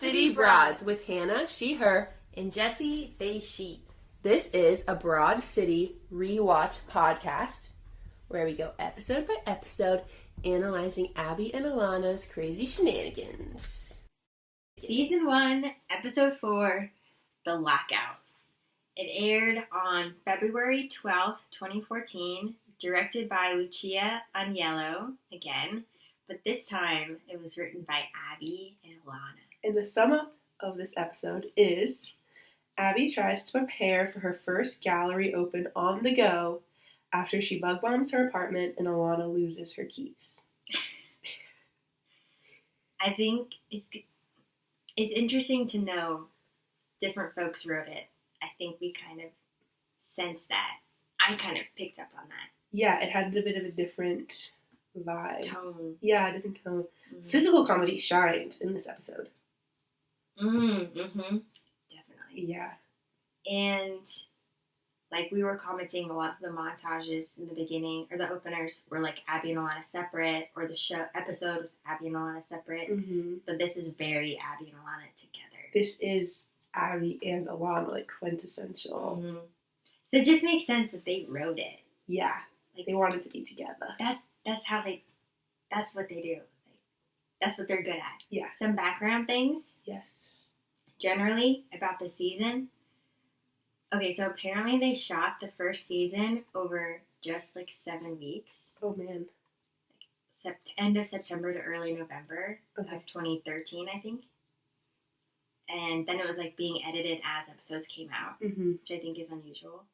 City Broads with Hannah, she, her, and Jesse, they, she. This is a Broad City rewatch podcast where we go episode by episode analyzing Abbi and Ilana's crazy shenanigans. Season 1, Episode 4, The Lockout. It aired on February 12th, 2014, directed by Lucia Aniello, again, but this time it was written by Abbi and Ilana. And the sum up of this episode is Abbi tries to prepare for her first gallery open on the go after she bug bombs her apartment and Ilana loses her keys. I think it's interesting to know different folks wrote it. I think we kind of sensed that. I kind of picked up on that. Yeah, it had a bit of a different vibe. Tone. Yeah, a different tone. Mm-hmm. Physical comedy shined in this episode. Mm-hmm. Definitely. Yeah. And like we were commenting, a lot of the montages in the beginning, or the openers, were like Abbi and Ilana separate, or the show episode was Abbi and Ilana separate. Mm-hmm. But this is very Abbi and Ilana together. This is Abbi and Ilana, like quintessential. Mm-hmm. So it just makes sense that they wrote it. Yeah, like they wanted to be together. That's how they. That's what they do. Like, that's what they're good at. Yeah. Some background things. Yes. Generally about the season. Okay, so apparently they shot the first season over just like 7 weeks. Oh man. End of September to early November of 2013, I think. And then it was like being edited as episodes came out, Mm-hmm. which I think is unusual.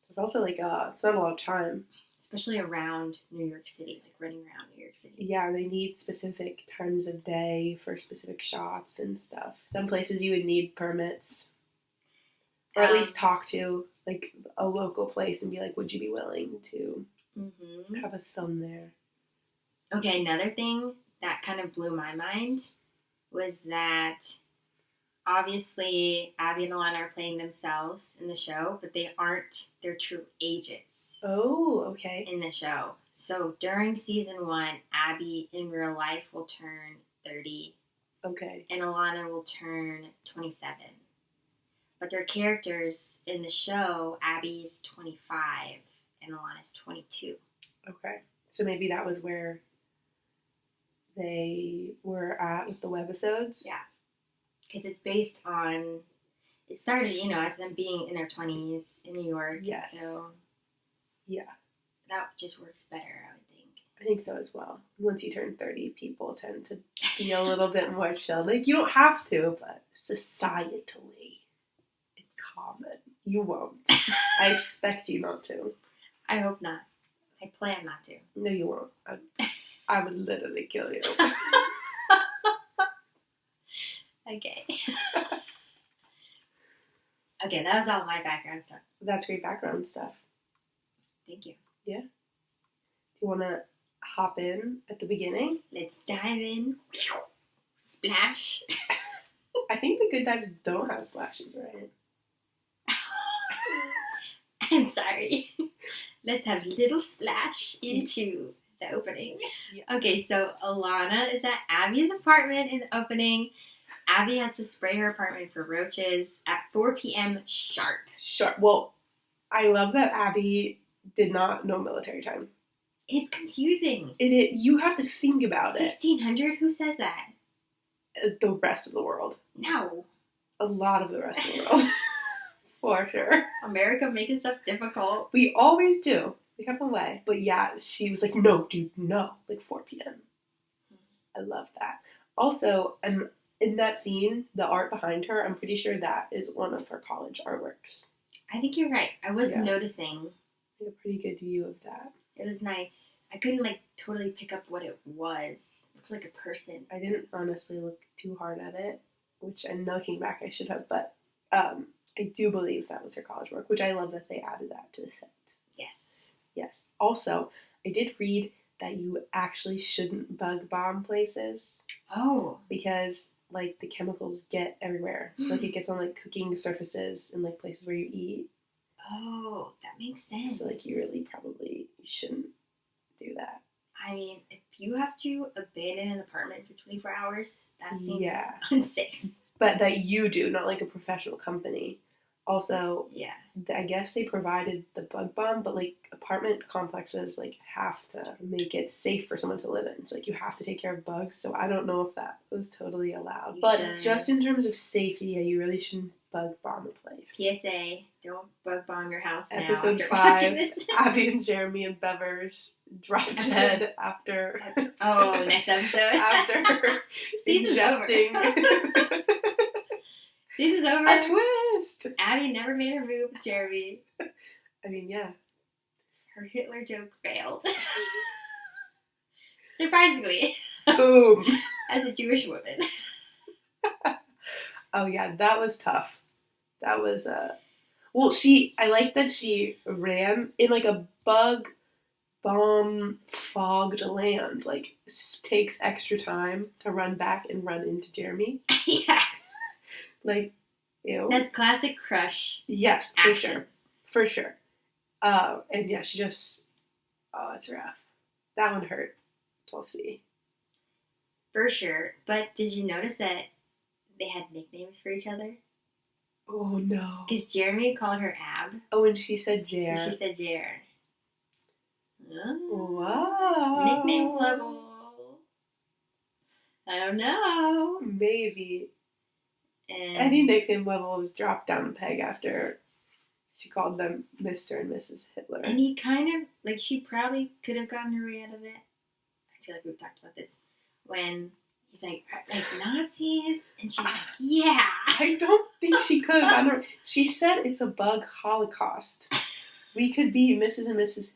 It's also like it's not a lot of time. Especially around New York City, like running around New York City. Yeah, they need specific times of day for specific shots and stuff. Some places you would need permits. Or at least talk to like a local place and be like, would you be willing to have us film there? Okay, another thing that kind of blew my mind was that obviously Abbi and Ilana are playing themselves in the show, but they aren't their true ages. Oh, okay. In the show. So during season 1, Abbi in real life will turn 30. Okay. And Ilana will turn 27. But their characters in the show, Abbi is 25 and Ilana is 22. Okay. So maybe that was where they were at with the webisodes? Yeah. Because it's based on, it started, as them being in their 20s in New York. Yes. So yeah. That just works better, I would think. I think so as well. Once you turn 30, people tend to be a little bit more chill. Like, you don't have to, but societally, it's common. You won't. I expect you not to. I hope not. I plan not to. No, you won't. I would literally kill you. Okay. Okay, that was all my background stuff. That's great background stuff. Thank you. Yeah. Do you want to hop in at the beginning? Let's dive in. Splash. I think the Good Times don't have splashes, right? I'm sorry. Let's have a little splash into the opening. Yeah. Okay, so Ilana is at Abbi's apartment in the opening. Abbi has to spray her apartment for roaches at 4 p.m. sharp. Sure. Well, I love that Abbi did not know military time. It's confusing. You have to think about 1600? Who says that? The rest of the world. No. A lot of the rest of the world. For sure. America making stuff difficult. We always do. We have a way. But yeah, she was like, no, dude, no. Like 4 p.m. I love that. Also, in that scene, the art behind her, I'm pretty sure that is one of her college artworks. I think you're right. I was noticing. I have a pretty good view of that. It was nice. I couldn't totally pick up what it was. It looks like a person. I didn't honestly look too hard at it, which I'm looking back I should have, but I do believe that was her college work, which I love that they added that to the set. Yes. Yes. Also, I did read that you actually shouldn't bug bomb places. Oh. Because the chemicals get everywhere. So it gets on cooking surfaces and places where you eat. Oh, that makes sense. So you really probably shouldn't do that. I mean, if you have to abandon an apartment for 24 hours, that seems Yeah. unsafe. but that you do, not like a professional company. Also, Yeah. I guess they provided the bug bomb, but like apartment complexes like have to make it safe for someone to live in. So like you have to take care of bugs. So I don't know if that was totally allowed. You But should. just in terms of safety, yeah, you really shouldn't bug bomb a place. PSA, don't bug bomb your house now Episode after 5, watching this. Abbi and Jeremy and Bevers dropped dead after Oh, next episode? after Season's ingesting over. Season's over. a twist. Abbi never made her move with Jeremy. I mean, yeah. Her Hitler joke failed. Surprisingly, Boom. as a Jewish woman. Oh yeah, that was tough. That was well, I like that she ran in like a bug bomb fogged land. Like takes extra time to run back and run into Jeremy. Yeah. Like, ew. That's classic crush Yes, for actions. sure. For sure. And yeah, she just it's rough. That one hurt. 12C. For sure. But did you notice that they had nicknames for each other? Oh no. Because Jeremy called her Ab. Oh, and she said Jer. So she said Jer. Wow. Nicknames level. I don't know. Maybe. And Any nickname level was dropped down a peg after she called them Mr. and Mrs. Hitler. And he kind of, like, she probably could have gotten her way out of it. I feel like we've talked about this. When he's like Nazis? And she's like, yeah. I don't think she could have gotten her. She said it's a bug holocaust. We could be Mrs. and Mr.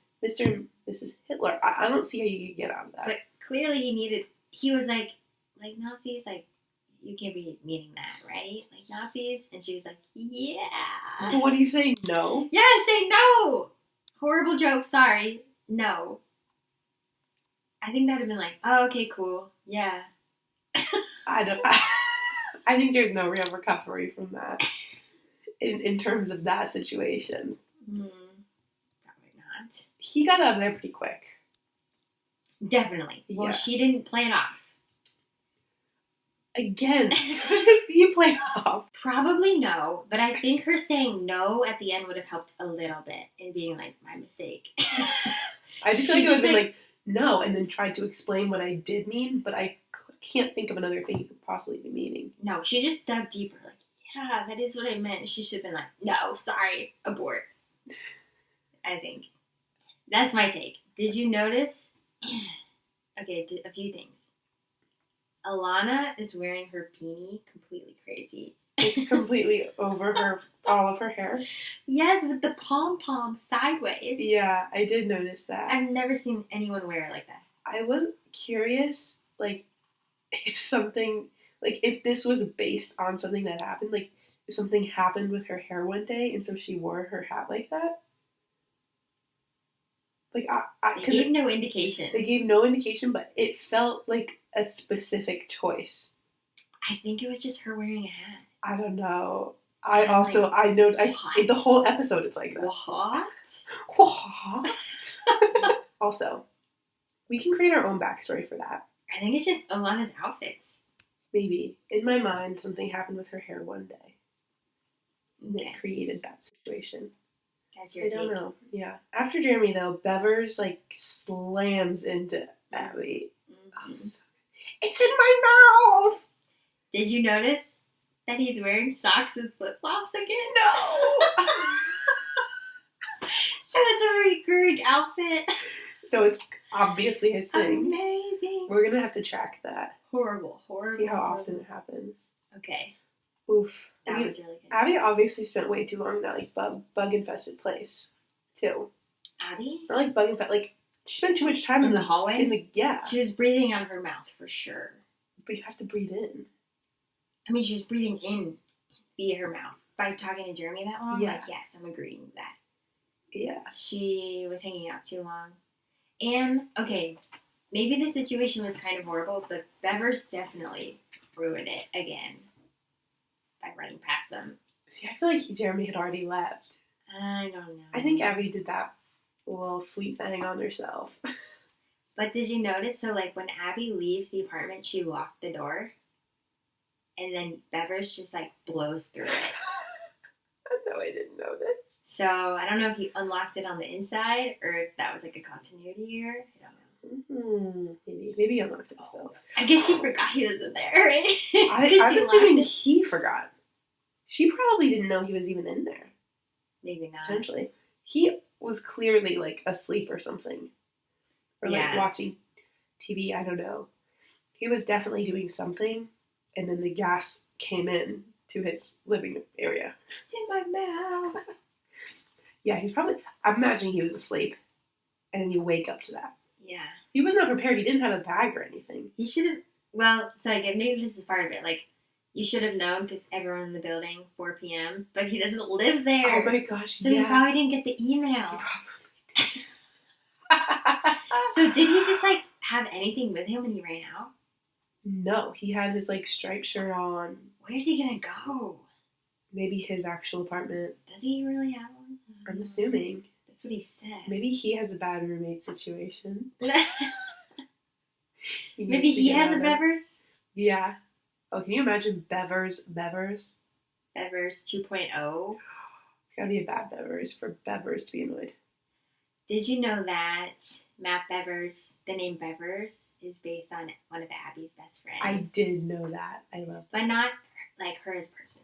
and Mrs. Hitler. I don't see how you could get out of that. But clearly he was like Nazis, like, you can't be meaning that, right? Like Nazis? And she was like, yeah. But what do you say? No? Yeah, say no! Horrible joke, sorry. No. I think that would have been like, oh, okay, cool. Yeah. I think there's no real recovery from that in terms of that situation. Probably not. He got out of there pretty quick. Definitely. Well, Yeah. she didn't play it off. Again, he played off. Probably no, but I think her saying no at the end would have helped a little bit in being like, my mistake. I just She feel like it would have just, been like, no, and then tried to explain what I did mean, but I can't think of another thing you could possibly be meaning. No, she just dug deeper. Like, yeah, that is what I meant. She should have been like, no, sorry, abort. I think. That's my take. Did you notice? Okay, a few things. Ilana is wearing her beanie completely crazy. Completely over all of her hair. Yes, with the pom-pom sideways. Yeah, I did notice that. I've never seen anyone wear it like that. I was curious, like, if this was based on something that happened, like, if something happened with her hair one day, and so she wore her hat like that. Like, They gave no indication. They gave no indication, but it felt like a specific choice. I think it was just her wearing a hat. I don't know. What? The whole episode it's like that. What? Also, we can create our own backstory for that. I think it's just Ilana's outfits. Maybe. In my mind, something happened with her hair one day. And Okay. it created that situation. That's your I take. don't know. Yeah. After Jeremy, though, Bevers, like, slams into Abbi. Mhm. It's in my mouth! Did you notice that he's wearing socks with flip-flops again? No! So it's a recurring outfit. No, it's obviously his thing. Amazing. We're gonna have to track that. Horrible. See how often it happens. Okay. Oof. That was really good. Abbi obviously spent way too long in that, like, bug-infested place, too. Abbi? Not, like, bug-infested, like, she spent too much time In the hallway? Yeah. She was breathing out of her mouth for sure. But you have to breathe in. I mean, she was breathing in via her mouth. By talking to Jeremy that long? Yeah. Like, yes, I'm agreeing with that. Yeah. She was hanging out too long. And, okay, maybe the situation was kind of horrible, but Bevers definitely ruined it again by running past them. See, I feel like Jeremy had already left. I don't know. I think Abbi did that little sweet thing on herself. But did you notice, so, like, when Abbi leaves the apartment, she locked the door? and then Bevers just like blows through it. No, I didn't know this. So I don't know if he unlocked it on the inside or if that was like a continuity error. I don't know. Maybe he unlocked it himself. I guess she forgot he was in there, right? I'm assuming he forgot. She probably didn't know he was even in there. Maybe not. Potentially. He was clearly like asleep or something. Or like watching TV, I don't know. He was definitely doing something, and then the gas came in to his living area. It's in my mouth. Yeah, he's probably, I'm imagining he was asleep, and then you wake up to that. Yeah. He was not prepared. He didn't have a bag or anything. He should have, well, so again, maybe this is part of it. Like, you should have known because everyone in the building, 4 p.m., but he doesn't live there. Oh my gosh, so he probably didn't get the email. So did he just, like, have anything with him when he ran out? No, he had his, like, striped shirt on. Where's he gonna go? Maybe his actual apartment. Does he really have one? I'm assuming. That's what he said. Maybe he has a bad roommate situation. Maybe he has a Bevers? Yeah. Oh, can you imagine Bevers? Bevers 2.0. It's gotta be a bad Bevers for Bevers to be annoyed. Did you know that Matt Bevers, the name Bevers, is based on one of Abby's best friends? I did know that. I love that. But not like her as a person.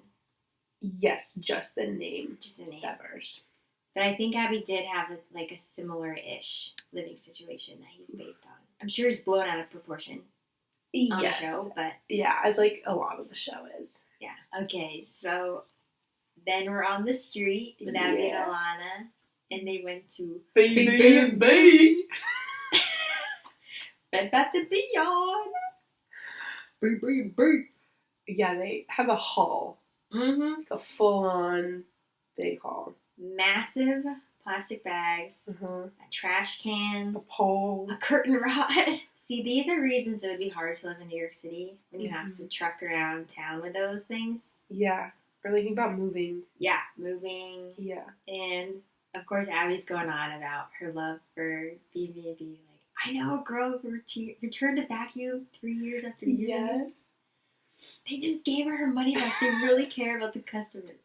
Yes, just the name. Just the name. Bevers. But I think Abby did have like a similar-ish living situation that he's based on. I'm sure it's blown out of proportion on the show, but... Yeah, it's like a lot of the show is. Yeah. Okay, so then we're on the street with Abbi and Ilana, and they went to... B&B! Bed Bath & Beyond! B. Yeah, they have a haul. Mm-hmm. Like a full-on big haul. Massive plastic bags, Uh-huh. a trash can, A pole. a curtain rod. See, these are reasons it would be hard to live in New York City when you have to truck around town with those things. Yeah. Or like think about moving. Yeah, moving. Yeah. And of course, Abby's going on about her love for B&B. Like, I know a girl who returned a vacuum 3 years after using it. They just gave her money back. They really care about the customers.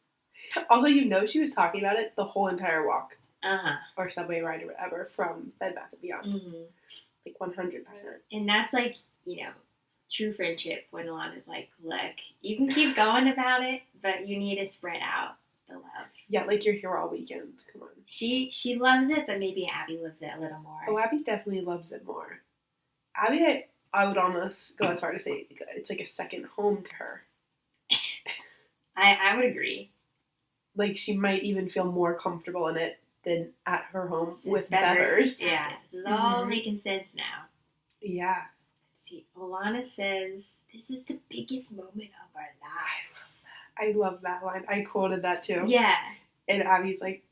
Also, you know she was talking about it the whole entire walk. Uh-huh. Or subway ride or whatever from Bed Bath & Beyond. Mm-hmm. Like 100%. And that's like, you know, true friendship when Ilana's like, look, you can keep going about it, but you need to spread out the love. Yeah, like you're here all weekend. Come on. She loves it, but maybe Abby loves it a little more. Oh, Abby definitely loves it more. Abby, I would almost go as far to say it's like a second home to her. I would agree. Like she might even feel more comfortable in it than at her home with Bevers. Bevers. Yeah, this is all making sense now. Yeah. Let's see, Ilana says, this is the biggest moment of our lives. I love that line. I quoted that too. Yeah. And Abby's like,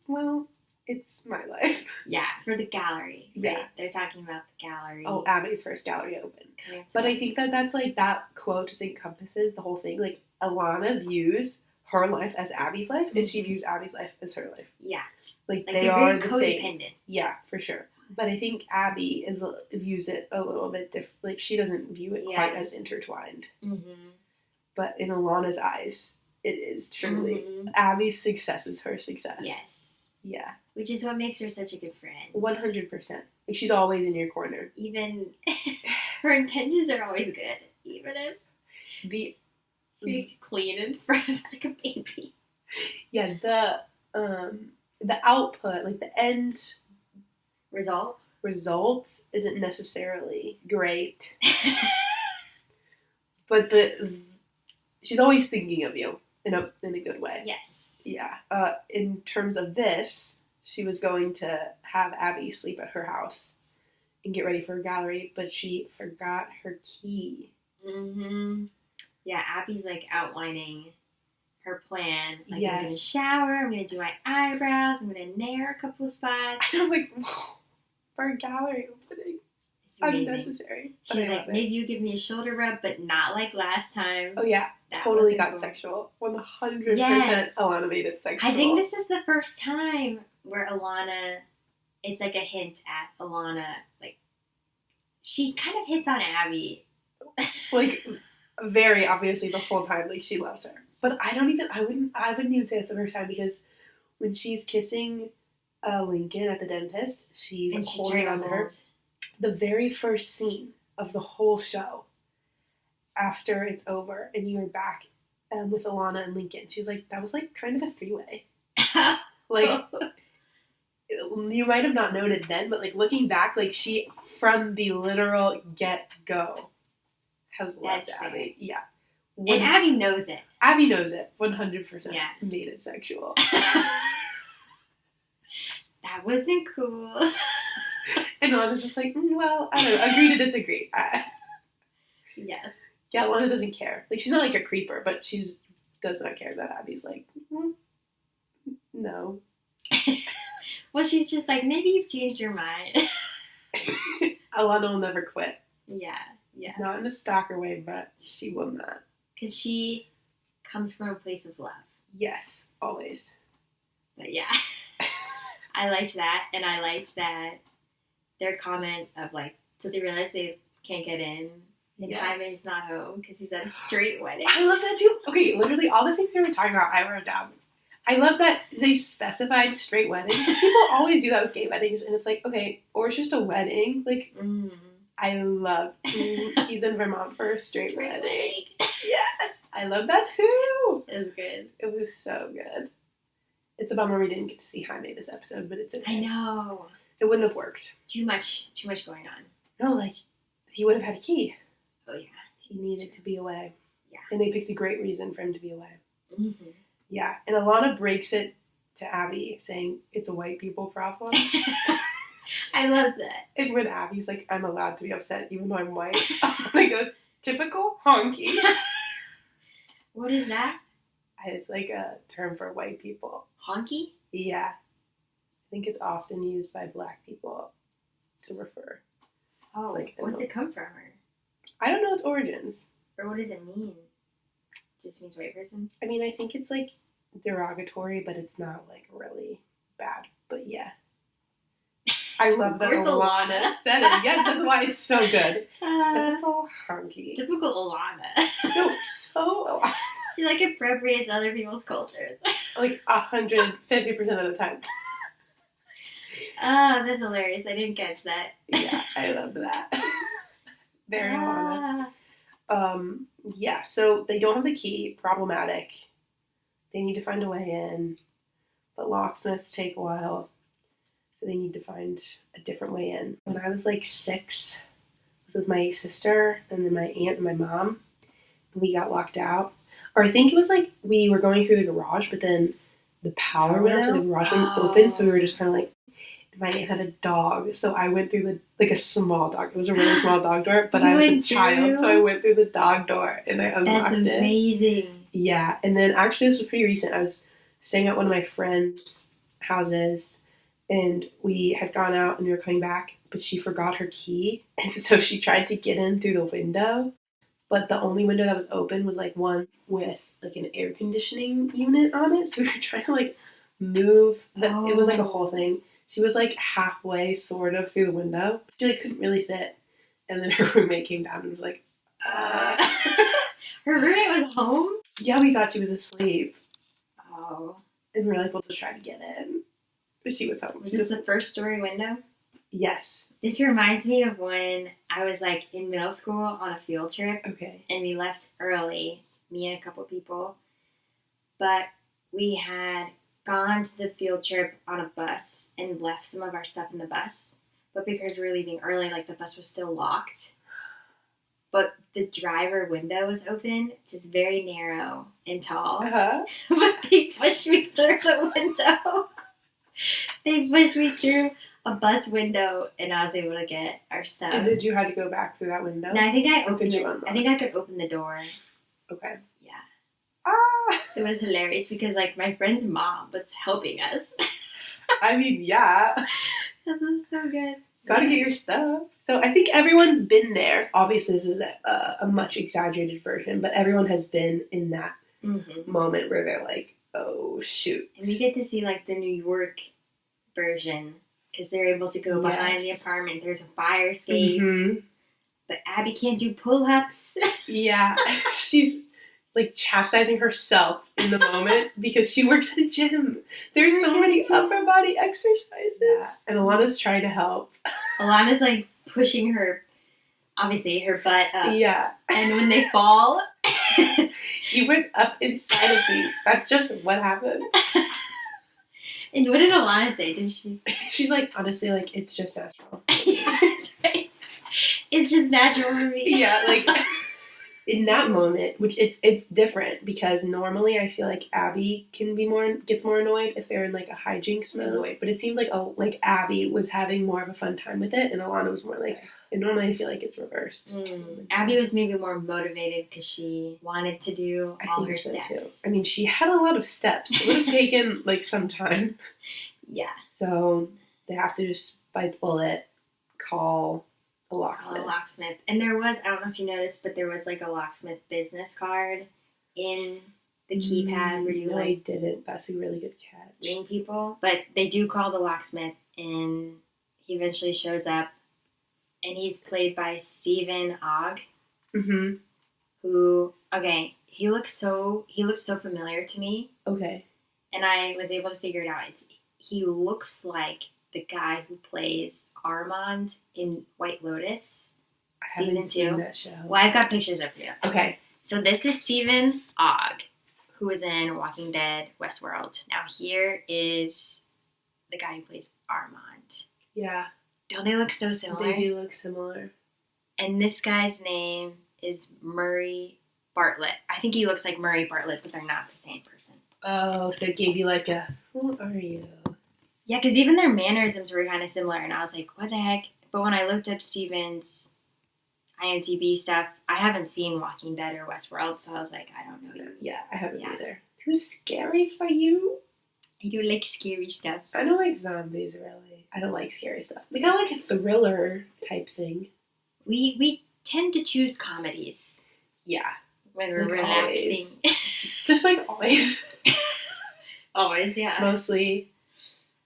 well, it's my life. Yeah, for the gallery. Yeah. Right? They're talking about the gallery. Oh, Abby's first gallery open. But I think that's like, that quote just encompasses the whole thing. Like, Ilana views her life as Abby's life, and she views Abby's life as her life. Yeah. Like they they're are very the codependent. same. Yeah, for sure. But I think Abby views it a little bit different. Like, she doesn't view it quite as intertwined. Mm-hmm. But in Ilana's eyes, it is truly. Abby's success is her success. Yes. Yeah. Which is what makes her such a good friend. 100%. Like, she's always in your corner. Even her intentions are always good. Even if she's clean in front of like a baby. Yeah, the output, like the end result isn't necessarily great. But she's always thinking of you in a good way. Yes. Yeah. In terms of this, she was going to have Abby sleep at her house and get ready for her gallery, but she forgot her key. Mm-hmm. Yeah, Abby's like outlining her plan. Like, yes. I'm going to shower, I'm going to do my eyebrows, I'm going to nair a couple of spots. I'm like, whoa, for a gallery opening. Unnecessary. She's like, maybe you give me a shoulder rub, but not like last time. Oh, yeah. That totally got cool. Sexual. 100% yes. Ilana made it sexual. I think this is the first time where Ilana, it's like a hint at Ilana, like, she kind of hits on Abby. Like, very obviously the whole time, like, she loves her. But I wouldn't even say it's the first time, because when she's kissing Lincoln at the dentist, she's holding on to her. The very first scene of the whole show, after it's over and you're back with Ilana and Lincoln, she's like, that was like kind of a three-way. Like, you might have not noted then, but like looking back, like she, from the literal get-go, has loved Abbi. Yeah. And Abbi knows it. Abbi knows it. 100%. Yeah. Made it sexual. That wasn't cool. And Ilana's just like, well, I don't know. Agree to disagree. Yes. Yeah, Ilana doesn't care. Like, she's not like a creeper, but she does not care that Abby's like, no. Well, she's just like, maybe you've changed your mind. Ilana will never quit. Yeah. Not in a stalker way, but she will not. Because she comes from a place of love. Yes, always. But yeah. I liked that, and I liked that their comment of like, so they realize they can't get in, and Jaime's not home because he's at a straight wedding. I love that too. Okay, literally all the things we were talking about, I wrote down. I love that they specified straight wedding, because people always do that with gay weddings, and it's like, okay, or it's just a wedding. Like, I love he's in Vermont for a straight wedding. Yes, I love that too. It was good. It was so good. It's a bummer we didn't get to see Jaime this episode, but it's okay. I know. It wouldn't have worked. Too much going on. No, like, he would have had a key. Oh, yeah. He needed to be away. Yeah. And they picked a great reason for him to be away. Mm-hmm. Yeah. And Ilana breaks it to Abbi, saying it's a white people problem. I love that. And when Abby's like, I'm allowed to be upset even though I'm white, Ilana goes, typical honky. What is that? It's like a term for white people. Honky? Yeah. I think it's often used by black people to refer. Oh, like, what's it come from? Or I don't know its origins. Or what does it mean? Just means white person? I mean, I think it's like derogatory, but it's not like really bad. But yeah. I love that Ilana said it. Yes, that's why it's so good. Typical honky. Typical Ilana. No, so She like appropriates other people's cultures. Like 150% of the time. Oh, that's hilarious. I didn't catch that. Yeah, I love that. Very Ilana. Yeah, so they don't have the key. Problematic. They need to find a way in. But locksmiths take a while. So they need to find a different way in. When I was like 6, I was with my sister and then my aunt and my mom. And we got locked out. Or I think it was like we were going through the garage, but then the power went out, so the garage wouldn't open. So we were just kind of like, my aunt had a dog. So I went through like a small dog. It was a really small dog door, but I was a child. So I went through the dog door and I unlocked it. That's amazing. Yeah. And then actually this was pretty recent. I was staying at one of my friends' houses. And we had gone out and we were coming back, but she forgot her key. And so she tried to get in through the window. But the only window that was open was like one with like an air conditioning unit on it. So we were trying to like move. It was like a whole thing. She was like halfway sort of through the window. She like couldn't really fit. And then her roommate came down and was like, Her roommate was home? Yeah, we thought she was asleep. Oh. And we were like, we'll just try to get in. But she was home. Was this the first story window? Yes. This reminds me of when I was like in middle school on a field trip. Okay. And we left early, me and a couple people. But we had gone to the field trip on a bus and left some of our stuff in the bus. But because we were leaving early, like the bus was still locked. But the driver window was open, just very narrow and tall. Uh-huh. But they pushed me through the window. They pushed me through a bus window, and I was able to get our stuff. And did you have to go back through that window? No, I think I opened it. I think I could open the door. Okay. Yeah. Ah! It was hilarious because, like, my friend's mom was helping us. I mean, yeah. That was so good. Gotta get your stuff. So I think everyone's been there. Obviously, this is a much exaggerated version, but everyone has been in that moment where they're like, oh, shoot. And we get to see, like, the New York version because they're able to go behind the apartment. There's a fire escape. Mm-hmm. but Abbi can't do pull-ups. Yeah, she's like chastising herself in the moment because she works at a gym. There's so many upper body exercises. Yeah. And Ilana's trying to help. Ilana's like pushing her, obviously, her butt up. Yeah. And when they fall... You went up inside of me. That's just what happened. And what did Ilana say? Did she? She's like, honestly, like, it's just natural. It's just natural for me. Yeah, like, in that moment, which it's different because normally I feel like Abbi gets more annoyed if they're in like a hijinks mode. But it seemed like Abbi was having more of a fun time with it, and Ilana was more like. And normally I feel like it's reversed. Abbi was maybe more motivated because she wanted to do all her steps. Too. I mean, she had a lot of steps. It would have taken like some time. Yeah. So they have to just bite the bullet, call a locksmith. And there was, I don't know if you noticed, but there was like a locksmith business card in the keypad where you I didn't. That's a really good catch. ring people. But they do call the locksmith, and he eventually shows up. And he's played by Stephen Ogg, who, okay, he looked so familiar to me. Okay. And I was able to figure it out. He looks like the guy who plays Armand in White Lotus. I haven't seen that show. Well, I've got pictures of you. Okay. So this is Stephen Ogg, who was in Walking Dead, Westworld. Now here is the guy who plays Armand. Yeah. Don't they look so similar? They do look similar. And this guy's name is Murray Bartlett. I think he looks like Murray Bartlett, but they're not the same person. Oh, so it gave you like a, who are you? Yeah, because even their mannerisms were kind of similar, and I was like, what the heck? But when I looked up Steven's IMDb stuff, I haven't seen Walking Dead or Westworld, so I was like, I don't know. Yeah, I haven't either. Too scary for you? I do like scary stuff. I don't like zombies, really. I don't like scary stuff. Like, I like a thriller type thing. We tend to choose comedies. Yeah. When we're relaxing. Just like always. Always, yeah. Mostly,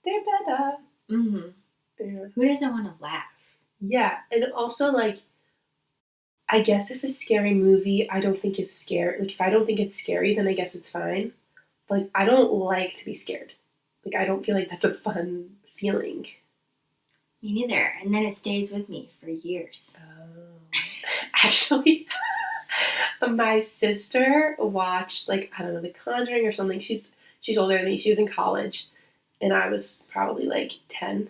they're better. Mm-hmm. Who doesn't want to laugh? Yeah, and also, like, I guess if a scary movie I don't think is scary, like, if I don't think it's scary, then I guess it's fine. But, like, I don't like to be scared. Like, I don't feel like that's a fun feeling. Me neither. And then it stays with me for years. Oh. Actually, my sister watched, like, I don't know, The Conjuring or something. She's older than me. She was in college. And I was probably, like, 10.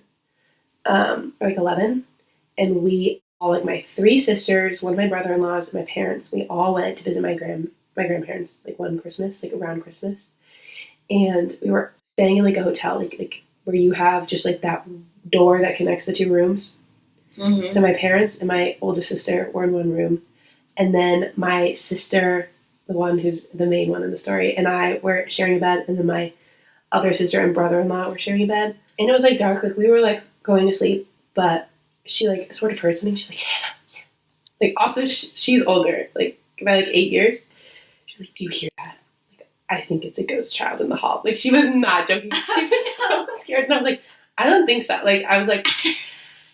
Or, like, 11. And we all, like, my 3 sisters, one of my brother-in-laws, and my parents, we all went to visit my grandparents, like, one Christmas, like, around Christmas. And we were staying in, like, a hotel, like where you have just, like, that door that connects the 2 rooms. Mm-hmm. So my parents and my oldest sister were in one room. And then my sister, the one who's the main one in the story, and I were sharing a bed. And then my other sister and brother-in-law were sharing a bed. And it was, like, dark. Like, we were, like, going to sleep. But she, like, sort of heard something. She's like, Hannah. Like, also, she's older, like, by, like, 8 years. She's like, do you hear that? Like, I think it's a ghost child in the hall. Like, she was not joking. She was so scared. And I was like, I don't think so. Like, I was like,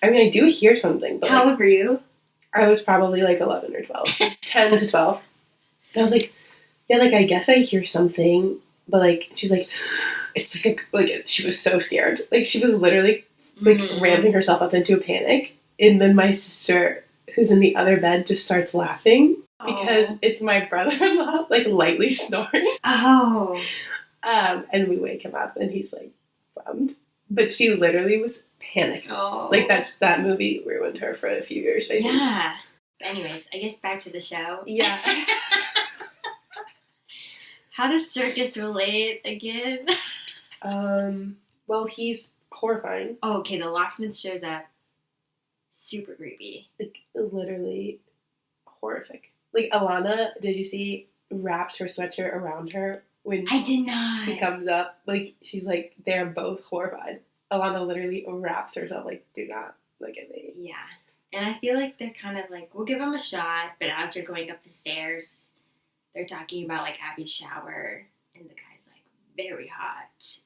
I mean, I do hear something. But how old were you? I was probably, like, 11 or 12. 10 to 12. And I was like, yeah, like, I guess I hear something. But, like, she was like, it's like she was so scared. Like, she was literally, like, ramping herself up into a panic. And then my sister, who's in the other bed, just starts laughing because it's my brother-in-law, like, lightly snoring. Oh. And we wake him up, and he's, like, bummed. But she literally was panicked. Oh. Like, that movie ruined her for a few years, I think. Yeah. Anyways, I guess back to the show. Yeah. How does Circus relate again? Well, he's horrifying. Oh, okay, the locksmith shows up. Super creepy. Like, literally horrific. Like, Ilana, did you see, wraps her sweatshirt around her when I did not. he comes up? Like, she's like, they're both horrified. Ilana literally wraps herself, like, do not look at me. Yeah. And I feel like they're kind of like, we'll give them a shot, but as they're going up the stairs, they're talking about, like, Abby's shower, and the guy's like, very hot,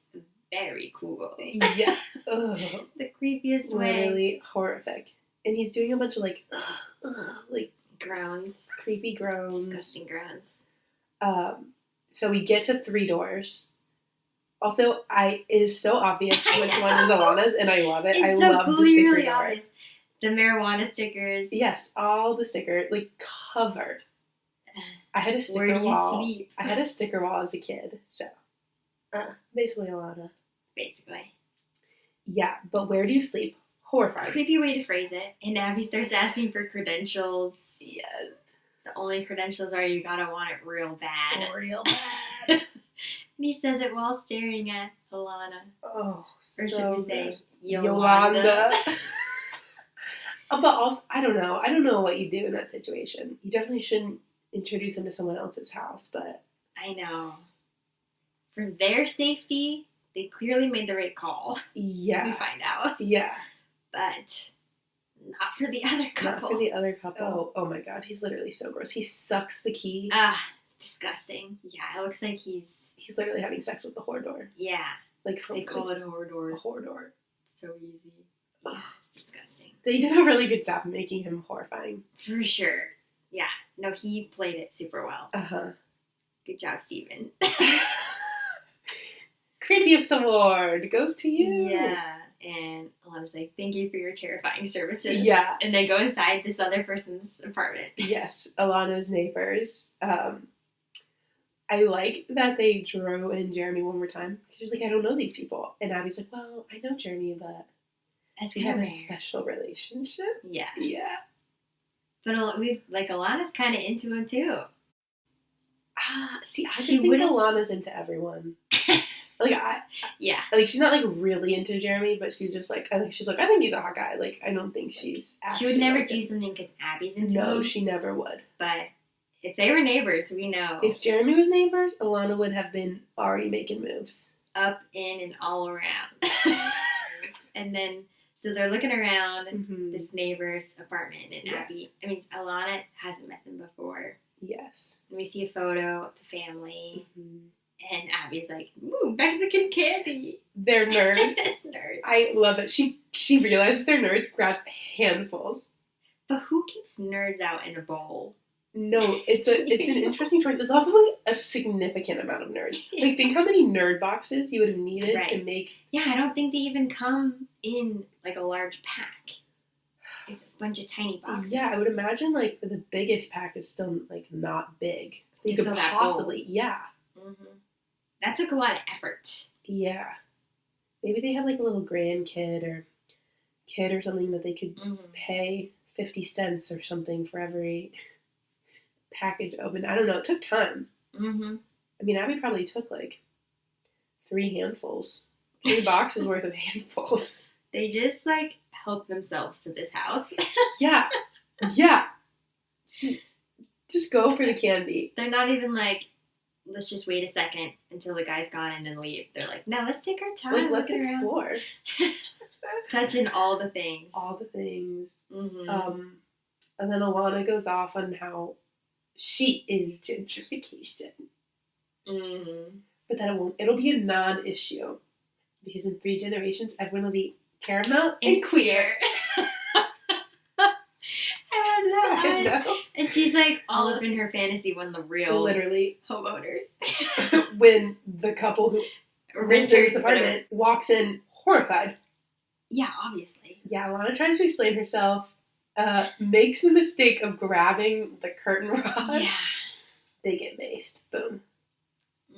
very cool. Yeah. Ugh. The creepiest way. Literally horrific. And he's doing a bunch of, like, like Groans. creepy groans. Disgusting groans. So we get to 3 doors. Also, it is so obvious which one is Ilana's, and I love it. It's I so love the clearly sticker door. obvious. The marijuana stickers. Yes, all the stickers, like, covered. I had a sticker Where do you wall. sleep? I had a sticker wall as a kid, so basically Ilana. Basically. Yeah, but where do you sleep? Horrified. Creepy way to phrase it. And Abbi starts asking for credentials. Yes. The only credentials are you gotta want it real bad. Real bad. And he says it while staring at Ilana. Oh, Or so should we say gross. Yolanda? But also, I don't know. I don't know what you do in that situation. You definitely shouldn't introduce him to someone else's house, but I know. For their safety, they clearly made the right call. yeah. We find out. Yeah. But not for the other couple. Not for the other couple. Oh my god, he's literally so gross. He sucks the key. It's disgusting. Yeah, it looks like he's literally having sex with the whore door. yeah. Like from They call it a whore door. a whore door. So easy. Yeah, it's disgusting. They did a really good job making him horrifying. For sure. Yeah. No, he played it super well. Uh-huh. Good job, Steven. Creepiest award goes to you. Yeah. And Alana's like, thank you for your terrifying services. Yeah. And they go inside this other person's apartment. Yes, Ilana's neighbors. I like that they drew in Jeremy one more time. She's like, I don't know these people. And Abby's like, well, I know Jeremy, but That's we kind have of a rare. special relationship. Yeah. Yeah. But Alana's kind of into him too. See, I just She think wouldn't- Ilana's into everyone. Yeah. She's not like really into Jeremy, but she's just like, I think he's a hot guy. Like, I don't think she's She actually would never like do him. something because Abby's into No, him. she never would. But if they were neighbors, we know. If Jeremy was neighbors, Ilana would have been already making moves. Up, in, and all around. And then, so they're looking around Mm-hmm. this neighbor's apartment, and Yes. Ilana hasn't met them before. Yes. And we see a photo of the family, Mm-hmm. and Abby's like, ooh, Mexican candy. They're nerds. It's nerds. I love it. She realizes they're nerds, grabs handfuls. But who keeps nerds out in a bowl? No, it's an interesting choice. It's also like a significant amount of nerds. Like, think how many nerd boxes you would have needed to Right. make. Yeah, I don't think they even come in like a large pack. It's a bunch of tiny boxes. Yeah, I would imagine like the biggest pack is still like not big. To You could fill that bowl. possibly, yeah, That took a lot of effort. yeah. Maybe they have like a little grandkid or kid or something that they could pay 50 cents or something for every package open. I don't know. It took time. I mean, Abby probably took like 3 handfuls, 3 boxes worth of handfuls. They just like help themselves to this house. Yeah, yeah. Just go for the candy. They're not even like, let's just wait a second until the guy's gone and then leave. They're like, no, let's take our time. Like, let's look around." explore Touching all the things. all the things. Mhm. And then Ilana goes off on how she is gentrification, Mhm. but that it'll be a non-issue because in 3 generations, everyone will be caramel And queer. I love I that line. know. And she's like all up in her fantasy when the real Literally, homeowners, when the couple who rents renters, this whatever. apartment walks in horrified. Yeah, obviously. Yeah, Ilana tries to explain herself, makes the mistake of grabbing the curtain rod. Yeah. They get maced. Boom.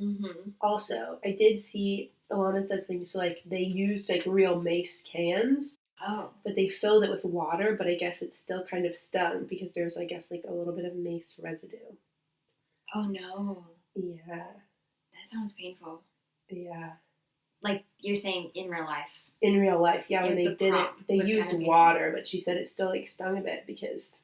Mm-hmm. Also, I did see Ilana said something, so like they used like real mace cans, Oh. but they filled it with water, but I guess it's still kind of stung because there's, I guess, like a little bit of mace residue. Oh no. Yeah. That sounds painful. Yeah. Like you're saying in real life. In real life, yeah, when Yeah, they the did it, prop they was used kind of water, but she said it still like stung a bit because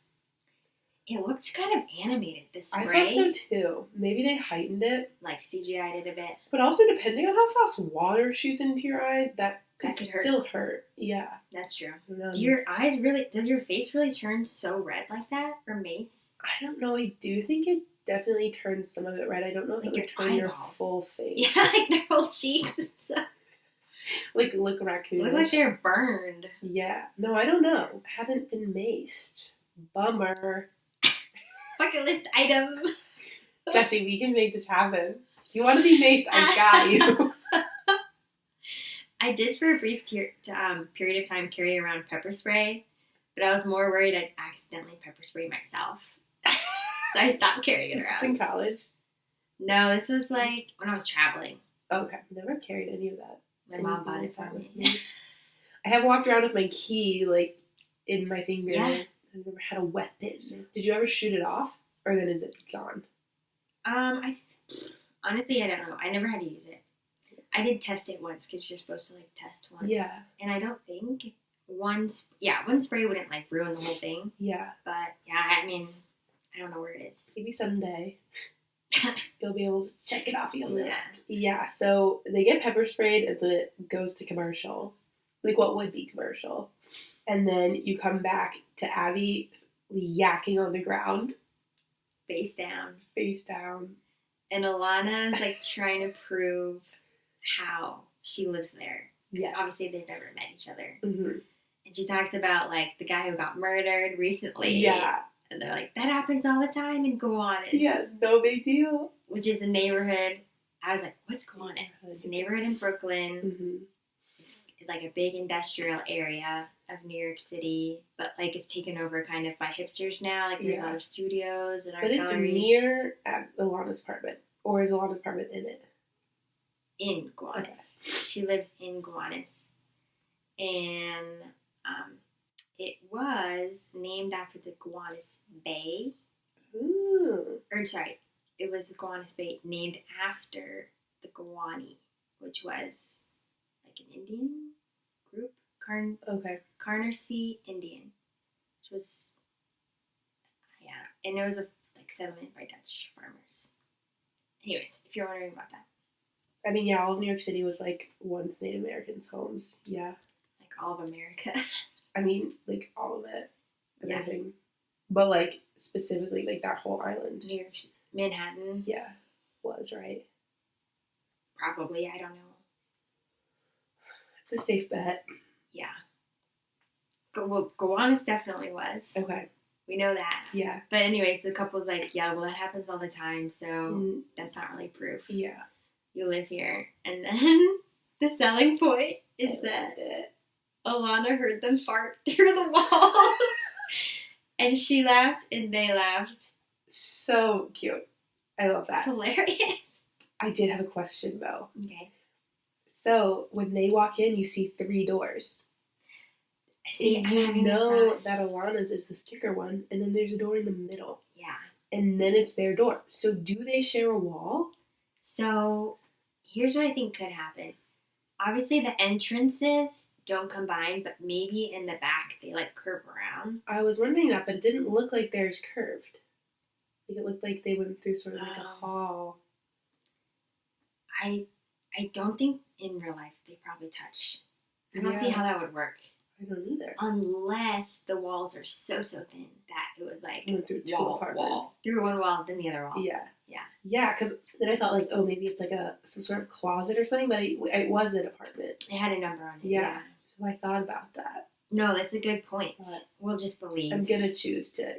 It looked kind of animated, the I spray. thought so too. Maybe they heightened it, Like CGI'd it a bit. but also depending on how fast water shoots into your eye, that could could hurt. still hurt. Yeah. That's true. I don't know. Does your face really turn so red like that from mace? I don't know. I do think it definitely turns some of it red. I don't know if Like it would your turn your eyeballs. full face. Yeah, like their whole cheeks and stuff. Like look raccoonish. Look like they're burned. Yeah. No, I don't know. I haven't been maced, Bummer. Bucket list item. Jesse, we can make this happen. If you want to be maced, I got you. I did for a brief period of time carry around pepper spray, but I was more worried I'd accidentally pepper spray myself. So I stopped carrying it It's around. in college. No, this was like when I was traveling. Okay, I've never carried any of that. My mom bought it for me. I have walked around with my key, like, in my finger. Yeah. I've never had a weapon. Did you ever shoot it off? Or then is it gone? Honestly, I don't know. I never had to use it. I did test it once because you're supposed to like test once. Yeah. And I don't think one spray wouldn't like ruin the whole thing. Yeah. But yeah, I mean, I don't know where it is. Maybe someday you'll be able to check it off your list. Yeah, so they get pepper sprayed and then it goes to commercial. Like what would be commercial. And then you come back to Abbi yakking on the ground. Face down. Face down. And Ilana is like trying to prove how she lives there. Yes. Obviously, they've never met each other. Mm-hmm. And she talks about like the guy who got murdered recently. Yeah. And they're like, that happens all the time in Gowanus. Yes, no big deal. Which is a neighborhood. I was like, what's Gowanus? It's a neighborhood in Brooklyn. Mm-hmm. It's like a big industrial area of New York City. But like it's taken over kind of by hipsters now. Like there's a lot of studios and art galleries. But it's near Ilana's apartment. Or is Ilana's apartment in it? In Gowanus. Okay. She lives in Gowanus. And it was named after the Gowanus Bay. Ooh. Or sorry, it was the Gowanus Bay named after the Gowani, which was like an Indian group. Carnacy Indian. Which was, and it was a like settlement by Dutch farmers. Anyways, if you're wondering about that. I mean, yeah, all of New York City was like once Native Americans' homes. Yeah. Like all of America. I mean, like all of it. Everything. Yeah. But like specifically like that whole island. New York, Manhattan. Yeah. Was, right? Probably, I don't know. It's a safe bet. Yeah. But well, Gowanus definitely was. Okay. We know that. Yeah. But anyways, the couple's like, yeah, well, that happens all the time, so that's not really proof. Yeah. You live here. And then the selling point is that Ilana heard them fart through the walls. And she laughed and they laughed. So cute. I love that. It's hilarious. I did have a question though. Okay. So when they walk in, you see 3 doors. See, and you know that Ilana's is the sticker one, and then there's a door in the middle. Yeah. And then it's their door. So do they share a wall? So here's what I think could happen. Obviously, the entrances don't combine, but maybe in the back they like curve around. I was wondering that, but it didn't look like theirs curved. Like it looked like they went through sort of like a hall. I don't think in real life they probably touch. I don't see how that would work. I don't either. Unless the walls are so thin that it was like went through 2 apartments. Wall. Through one wall, then the other wall. Yeah. Yeah. Yeah, because then I thought like, oh, maybe it's like some sort of closet or something, but it was an apartment. It had a number on it. Yeah. So I thought about that. No, that's a good point. But we'll just believe. I'm going to choose to,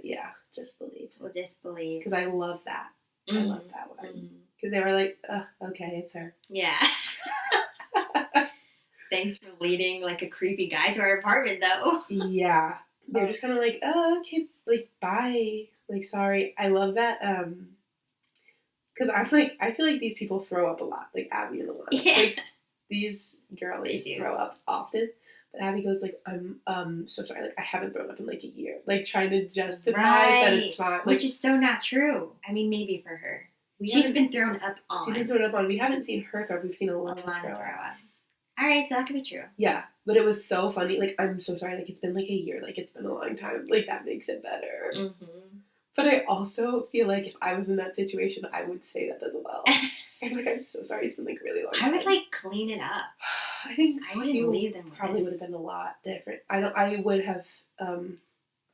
just believe. We'll just believe. Because I love that. Mm-hmm. I love that one. Because they were like, okay, it's her. Yeah. Thanks for leading like a creepy guy to our apartment, though. Yeah. They're just kind of like, oh, okay, like, bye. Like, sorry. I love that. Because I'm like, I feel like these people throw up a lot. Like, Abbi and Ilana. Yeah. Like, these girlies throw up often. But Abbi goes like, I'm so sorry. Like, I haven't thrown up in like a year. Like, trying to justify that it's fine. Like, which is so not true. I mean, maybe for her. She's been thrown up on. She's been thrown up on. We haven't seen her throw up. We've seen Ilana throw up. All right, so that could be true. Yeah, but it was so funny. Like, I'm so sorry. Like, it's been like a year. Like, it's been a long time. Like, that makes it better. Mm-hmm. But I also feel like if I was in that situation, I would say that as well. I'm like, I'm so sorry. It's been like a really long time. I would like clean it up. I think I wouldn't leave them. Probably would have been a lot different. I would have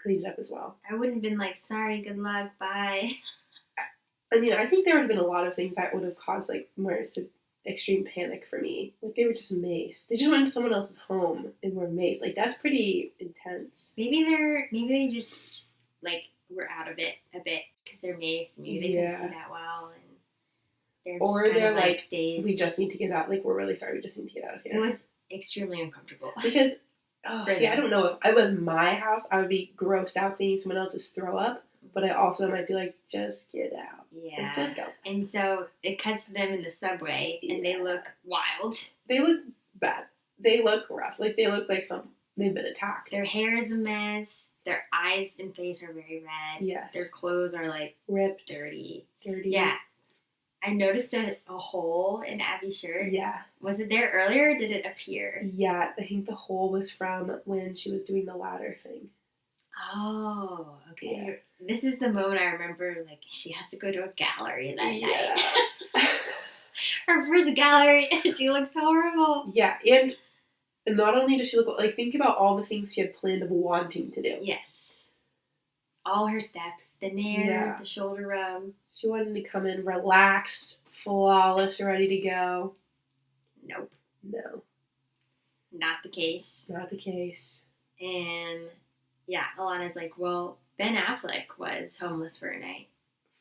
cleaned it up as well. I wouldn't have been like, sorry, good luck, bye. I mean, I think there would have been a lot of things that would have caused like more extreme panic for me. Like they were just maced. They just went into someone else's home and were maced. Like that's pretty intense. Maybe they just like were out of it a bit because they're maced. Maybe they couldn't see that well, and they're just Or kind they're of like dazed. we just need to get out. Like, we're really sorry. We just need to get out of here. It was extremely uncomfortable. Because, I don't know. If it was my house, I would be grossed out cleaning someone else's throw up. But I also might be like, just get out. Yeah. Like, just go. And so it cuts to them in the subway, and they look wild. They look bad. They look rough. Like, they look like they've been attacked. Their hair is a mess. Their eyes and face are very red. Yes. Their clothes are like ripped. Dirty. Dirty. Yeah. I noticed a hole in Abby's shirt. Yeah. Was it there earlier or did it appear? Yeah, I think the hole was from when she was doing the ladder thing. Oh, okay. Yeah. This is the moment I remember, like, she has to go to a gallery that night. Her first gallery, and she looks horrible. Yeah, and not only does she look, like, think about all the things she had planned of wanting to do. Yes. All her steps, the nair, the shoulder rub. She wanted to come in relaxed, flawless, ready to go. Nope. No. Not the case. Not the case. And, yeah, Ilana's like, well, Ben Affleck was homeless for a night.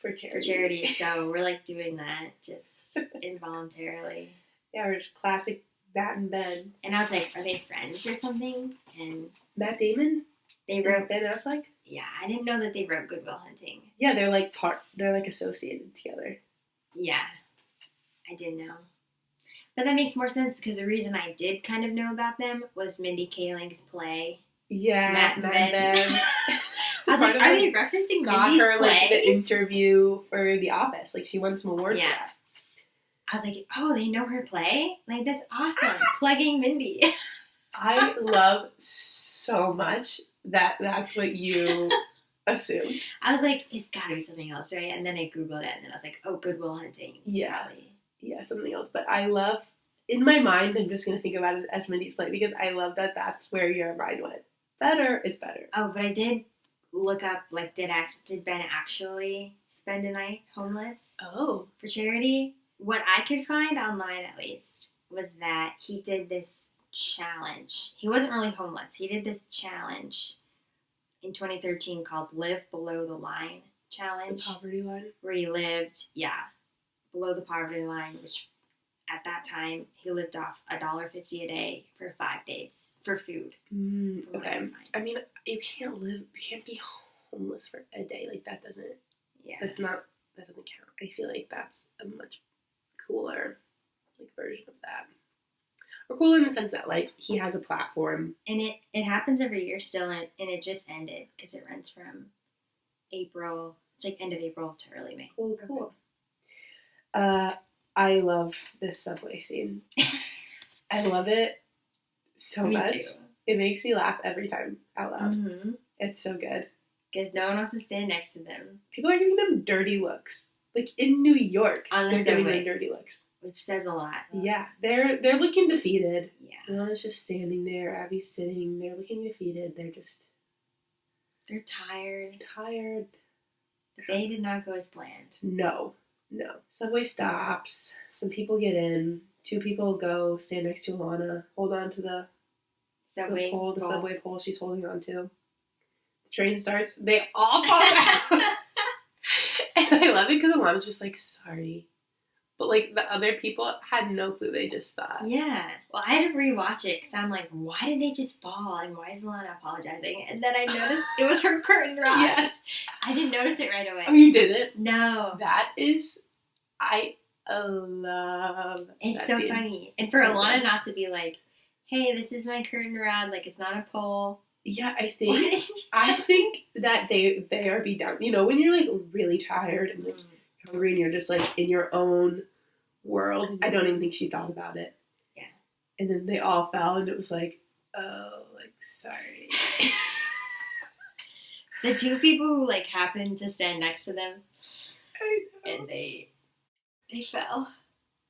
For charity. For charity, so we're, like, doing that just involuntarily. Yeah, we're just classic Matt and Ben. And I was like, are they friends or something? And Matt Damon? They wrote Ben Affleck? Yeah, I didn't know that they wrote Good Will Hunting. Yeah, they're like associated together. Yeah, I didn't know. But that makes more sense because the reason I did kind of know about them was Mindy Kaling's play. Yeah, Matt and Ben. I was like, are they referencing got Mindy's her play? like the interview for The Office. Like, she won some award for that. I was like, oh, they know her play? Like, that's awesome. Plugging Mindy. I love so much that that's what you assume. I was like, it's got to be something else, right? And then I Googled it, and then I was like, oh, Good Will Hunting. Yeah. Yeah, something else. But I love, in my mind, I'm just going to think about it as Mindy's play because I love that that's where your mind went. Better is better. Oh, but I did look up, like, did Ben actually spend a night homeless? Oh. For charity? What I could find online, at least, was that he did this challenge. He wasn't really homeless. He did this challenge in 2013 called Live Below the Line Challenge. The poverty line? Where he lived, below the poverty line, which at that time, he lived off $1.50 a day for 5 days for food. Okay. I mean, you can't be homeless for a day. Like, that doesn't count. I feel like that's a much cooler, like, version of that. Or cooler in the sense that, like, he has a platform. And it happens every year still, and it just ended because it runs from April. It's like end of April to early May. Cool. I love this subway scene. I love it so much. Too. It makes me laugh every time out loud. Mm-hmm. It's so good. Because no one wants to stand next to them. People are giving them dirty looks. Like, in New York, they're giving them dirty looks. Which says a lot. Yeah, they're looking defeated. Yeah. Ilana's just standing there. Abby's sitting. They're looking defeated. They're tired. The day did not go as planned. No. Subway stops. Some people get in. 2 people go stand next to Ilana. Hold on to the subway pole she's holding on to. The train starts. They all fall down. And I love it because Ilana's just like, sorry. But, like, the other people had no clue. They just thought. Yeah. Well, I had to rewatch it because I'm like, why did they just fall? And why is Ilana apologizing? And then I noticed it was her curtain rod. Yes. I didn't notice it right away. Oh, you didn't? No. I love It's so funny. And for Ilana not to be like, hey, this is my curtain rod. Like, it's not a pole. Yeah, I think that they are beat down. You know, when you're, like, really tired and, like, hungry and you're just, like, in your own world. I don't even think she thought about it. Yeah. And then they all fell and it was like, oh, like, sorry. The 2 people who, like, happened to stand next to them. I know. And they fell.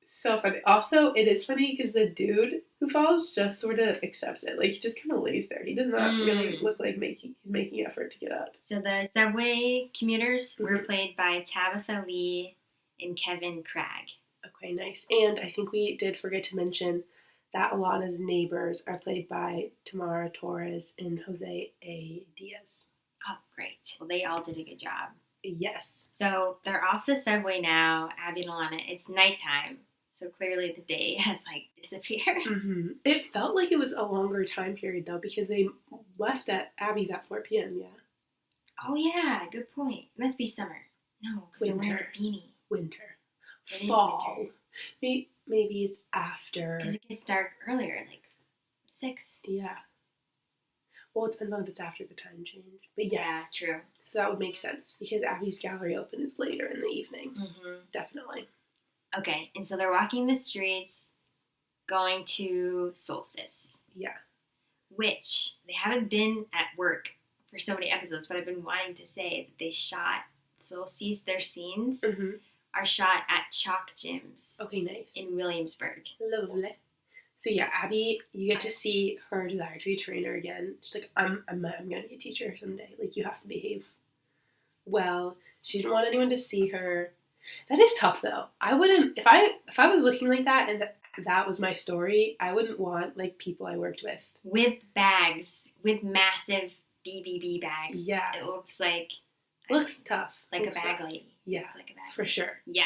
So funny. Also, it is funny because the dude who falls just sort of accepts it. Like, he just kind of lays there. He does not really look like he's making effort to get up. So the subway commuters were played by Tabitha Lee and Kevin Cragg. Okay, nice. And I think we did forget to mention that Ilana's neighbors are played by Tamara Torres and Jose A. Diaz. Oh, great. Well, they all did a good job. Yes. So they're off the subway now, Abbi and Ilana. It's nighttime. So clearly the day has, disappeared. Mm-hmm. It felt like it was a longer time period, though, because they left at Abby's at 4 p.m., yeah. Oh, yeah. Good point. It must be summer. No, because they're wearing a beanie. Winter. It Fall. is winter. Maybe it's after. Because it gets dark earlier, 6. Yeah. Well, it depends on if it's after the time change. But yes. Yeah, true. So that would make sense, because Abby's gallery open is later in the evening. Mm-hmm. Definitely. Okay, and so they're walking the streets going to Solstice. Yeah. Which, they haven't been at work for so many episodes, but I've been wanting to say that they shot Solstice, their scenes are shot at Chalk Gyms. Okay, nice. In Williamsburg. Lovely. So yeah, Abbi, you get to see her desire to be a trainer again. She's like, I'm gonna be a teacher someday. You have to behave well. She didn't want anyone to see her. That is tough, though. I wouldn't, if I was looking like that and that was my story, I wouldn't want people I worked with. With bags, with massive BBB bags. Yeah. It looks like. Looks tough. Like looks a bag tough. lady. Yeah. Like a bag For lady. sure. Yeah.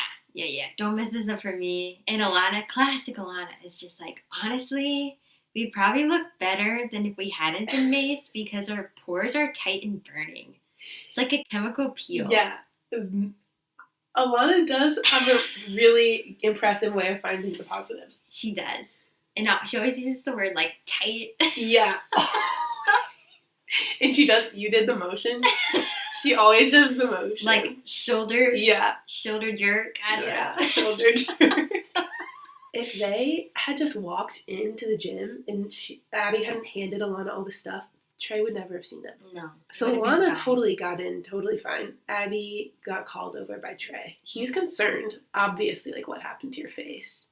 Don't mess this up for me. And Ilana, classic Ilana, is just honestly, we probably look better than if we hadn't been maced because our pores are tight and burning. It's like a chemical peel. Yeah. Ilana does have a really impressive way of finding the positives. She does. And she always uses the word tight. Yeah. And you did the motion. She always does the motion. Shoulder. Yeah. Shoulder jerk. I don't know. Shoulder jerk. If they had just walked into the gym and Abbi hadn't handed Ilana all the stuff, Trey would never have seen them. No. So Ilana totally got in, totally fine. Abbi got called over by Trey. He's concerned, obviously, what happened to your face.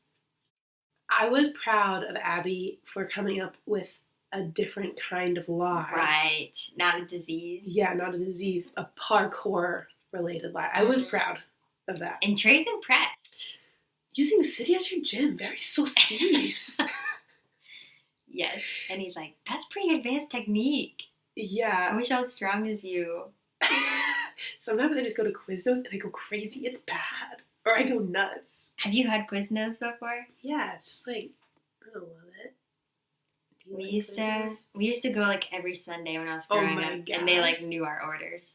I was proud of Abbi for coming up with a different kind of lie. Right. Not a disease. Yeah, not a disease. A parkour-related lie. I was proud of that. And Trey's impressed. Using the city as your gym. Very solstice. Yes. And he's like, that's pretty advanced technique. Yeah. I wish I was strong as you. Sometimes I just go to Quiznos and I go crazy. It's bad. Or I go nuts. Have you had Quiznos before? Yeah, it's just I don't love it. We used to go every Sunday when I was growing up, gosh. and they knew our orders.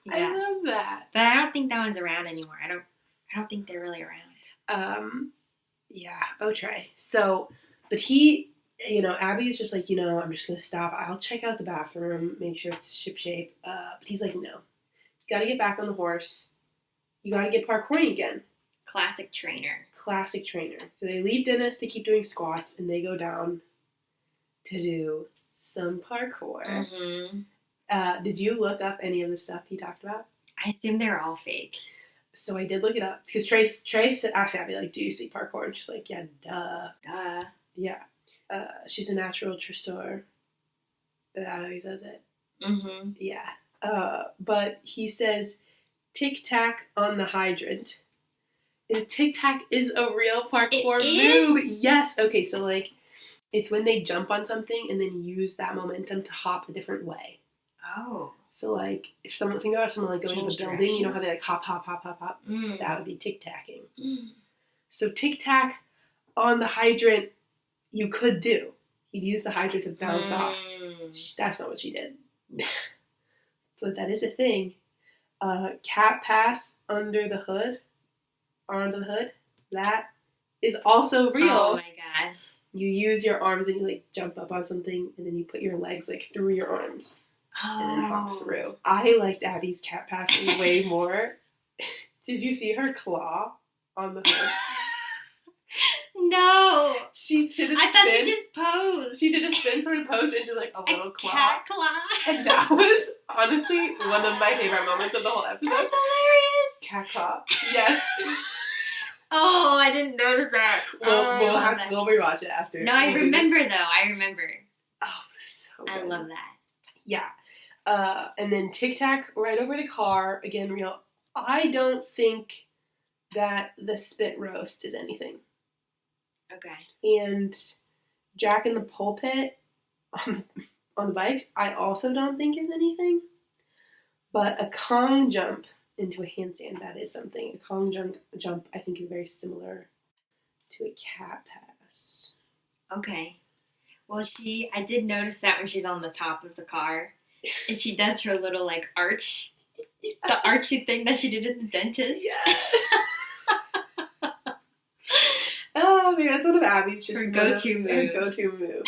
Yeah. I love that. But I don't think that one's around anymore. I don't think they're really around. Yeah. Oh, Trey. So, but he, Abbi's just I'm just gonna stop. I'll check out the bathroom, make sure it's shipshape. But he's like, no, you gotta get back on the horse. You gotta get parkouring again. Classic trainer. So they leave Dennis to keep doing squats, and they go down to do some parkour. Mm-hmm. Did you look up any of the stuff he talked about? I assume they're all fake. So I did look it up because Trey asked Abbi, do you speak parkour? And she's like, yeah, duh. Duh. Yeah. She's a natural tressor. Is that how he says it? Mm-hmm. Yeah. But he says, tic-tac on the hydrant. And tic-tac is a real parkour move. Yes. Okay, so it's when they jump on something and then use that momentum to hop a different way. Oh. So if someone going into a building, you know how they hop, hop, hop, hop, hop. Mm. That would be tic-tacking. Mm. So tic-tac on the hydrant, you could do. You'd use the hydrant to bounce off. That's not what she did. But that is a thing. Cat pass under the hood, that is also real. Oh my gosh. You use your arms and you jump up on something and then you put your legs through your arms and then hop through. I liked Abbi's cat pass way more. Did you see her claw on the hood? No. She did a spin. I thought she just posed. She did a spin for a pose into a little claw. Cat claw. And that was honestly one of my favorite moments of the whole episode. That's hilarious. Cat claw. Yes. Oh, I didn't notice that. We'll rewatch it after. No, I remember though. I remember. Oh, so good. I love that. Yeah. And then Tic Tac right over the car. Again, real. I don't think that the spit roast is anything. Okay. And Jack in the pulpit on the bikes, I also don't think is anything. But a Kong jump into a handstand, that is something. A Kong jump I think is very similar to a cat pass. Okay. Well, I did notice that when she's on the top of the car, and she does her little, like, arch, the archy thing that she did at the dentist. Yeah. Oh, man, that's one of Abby's just Her go-to moves. Her go-to move.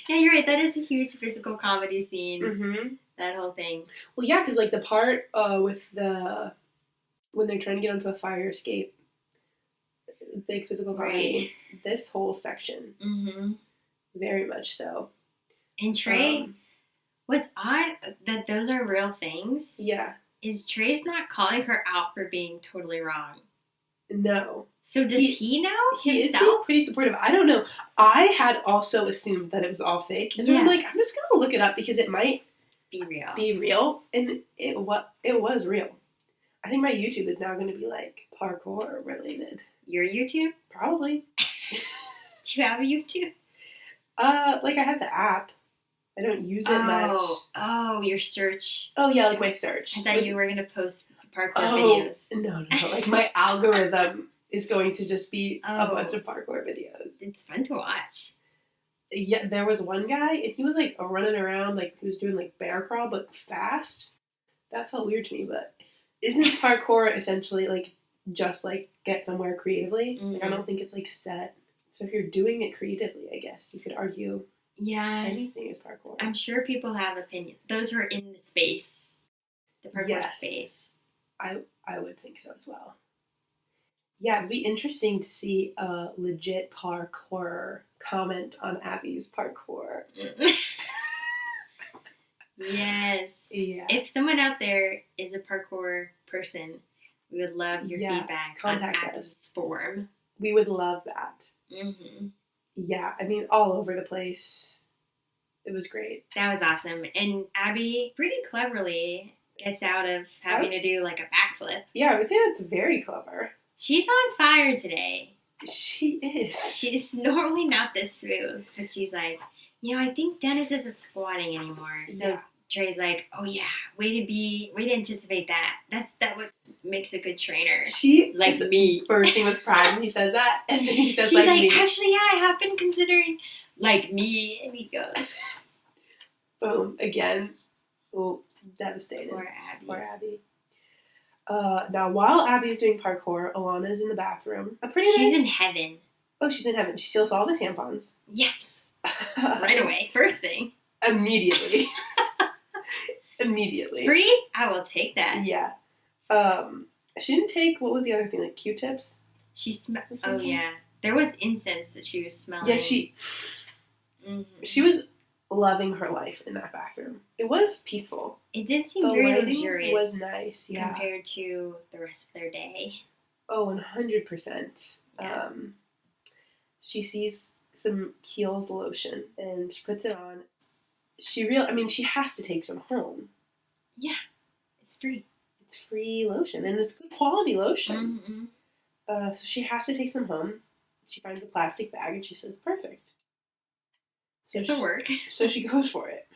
Yeah, you're right. That is a huge physical comedy scene. Mm-hmm. That whole thing. Well, yeah, because, like, the part with when they're trying to get onto a fire escape, big physical comedy, this whole section. Mm-hmm. Very much so. And Trey, what's odd that those are real things. Yeah. Is Trey's not calling her out for being totally wrong. No. So does he know he himself? is being pretty supportive. I don't know. I had also assumed that it was all fake. And then I'm like, I'm just going to look it up because it might be real. And it was real. I think my YouTube is now going to be like parkour related. Your YouTube? Probably. Do you have a YouTube? Like I have the app. I don't use it much. Oh, your search. Oh yeah, like my search. I thought you were gonna post parkour videos. No. Like my algorithm is going to just be a bunch of parkour videos. It's fun to watch. Yeah, there was one guy and he was like running around like he was doing like bear crawl but fast. That felt weird to me, but isn't parkour essentially like just like get somewhere creatively? Mm-hmm. Like, I don't think it's like set. So if you're doing it creatively, I guess you could argue anything is parkour. I'm sure people have opinions. Those who are in the space, the parkour space. I would think so as well. Yeah, it'd be interesting to see a legit parkour comment on Abby's parkour. Yes. Yeah. If someone out there is a parkour person, we would love your feedback Contact on Abby's us. form. We would love that. Mm-hmm. Yeah, I mean, all over the place. It was great. That was awesome. And Abbi pretty cleverly gets out of having to do like a backflip. Yeah, I would say that's very clever. She's on fire today. She is. She's normally not this smooth, but she's like, I think Dennis isn't squatting anymore. So Trey's like, oh yeah, way to anticipate that. That's what makes a good trainer. She like me bursting with pride when he says that, and then he says she's like me. Actually, yeah, I have been considering like me, and he goes, boom again. Well, devastated. Poor Abbi. Now while Abby's doing parkour, Ilana's in the bathroom. She's in heaven. Oh, she's in heaven. She steals all the tampons. Yes. Right away. First thing. Immediately. Immediately. Free? I will take that. Yeah. She didn't take, what was the other thing, like Q-tips? She smelled, oh yeah. There was incense that she was smelling. Yeah, she was loving her life in that bathroom. It was peaceful. It did seem very luxurious. It was nice, yeah. Compared to the rest of their day. Oh, 100%. Yeah. She sees some Kiehl's lotion, and she puts it on. She has to take some home. Yeah, it's free. It's free lotion, and it's good quality lotion. Mm-hmm. So she has to take some home. She finds a plastic bag, and she says, perfect. This'll work. So she goes for it.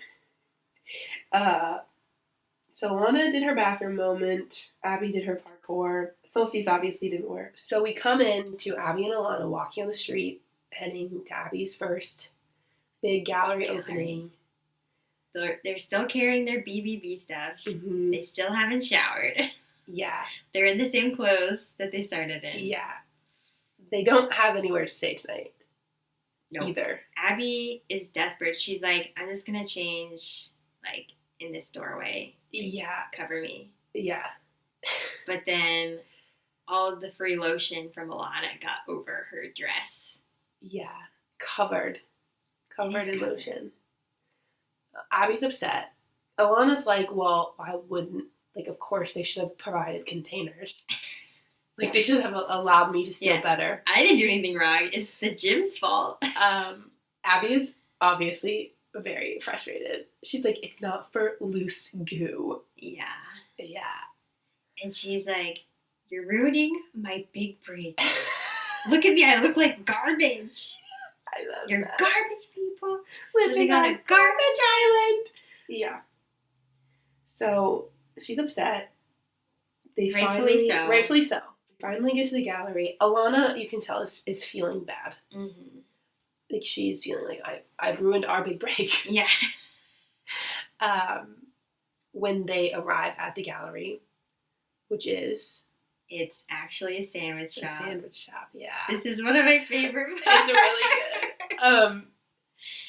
So Ilana did her bathroom moment. Abbi did her parkour. Solstice obviously didn't work. So we come in to Abbi and Ilana walking on the street, heading to Abbi's first big gallery opening. They're still carrying their BBB stuff. Mm-hmm. They still haven't showered. Yeah. They're in the same clothes that they started in. Yeah. They don't have anywhere to stay tonight. Nope. Either. Abbi is desperate. She's like, I'm just going to change, like, in this doorway. Yeah. Cover me. Yeah. But then all of the free lotion from Ilana got over her dress. Yeah. Covered in lotion. Abby's upset. Ilana's like, well, I wouldn't. Like, of course they should have provided containers. Like, they should have allowed me to steal better. I didn't do anything wrong. It's the gym's fault. Abbi is obviously very frustrated. She's like, it's not for loose goo. Yeah. Yeah. And she's like, you're ruining my big break. Look at me. I look like garbage. I love You're that. garbage people Living on a garbage island. Yeah. So she's upset. Rightfully so. Finally get to the gallery. Ilana, you can tell, is feeling bad. Mm-hmm. Like, she's feeling like, I've ruined our big break. Yeah. When they arrive at the gallery, which is... It's actually a sandwich shop. A sandwich shop, yeah. This is one of my favorite parts. It's really good.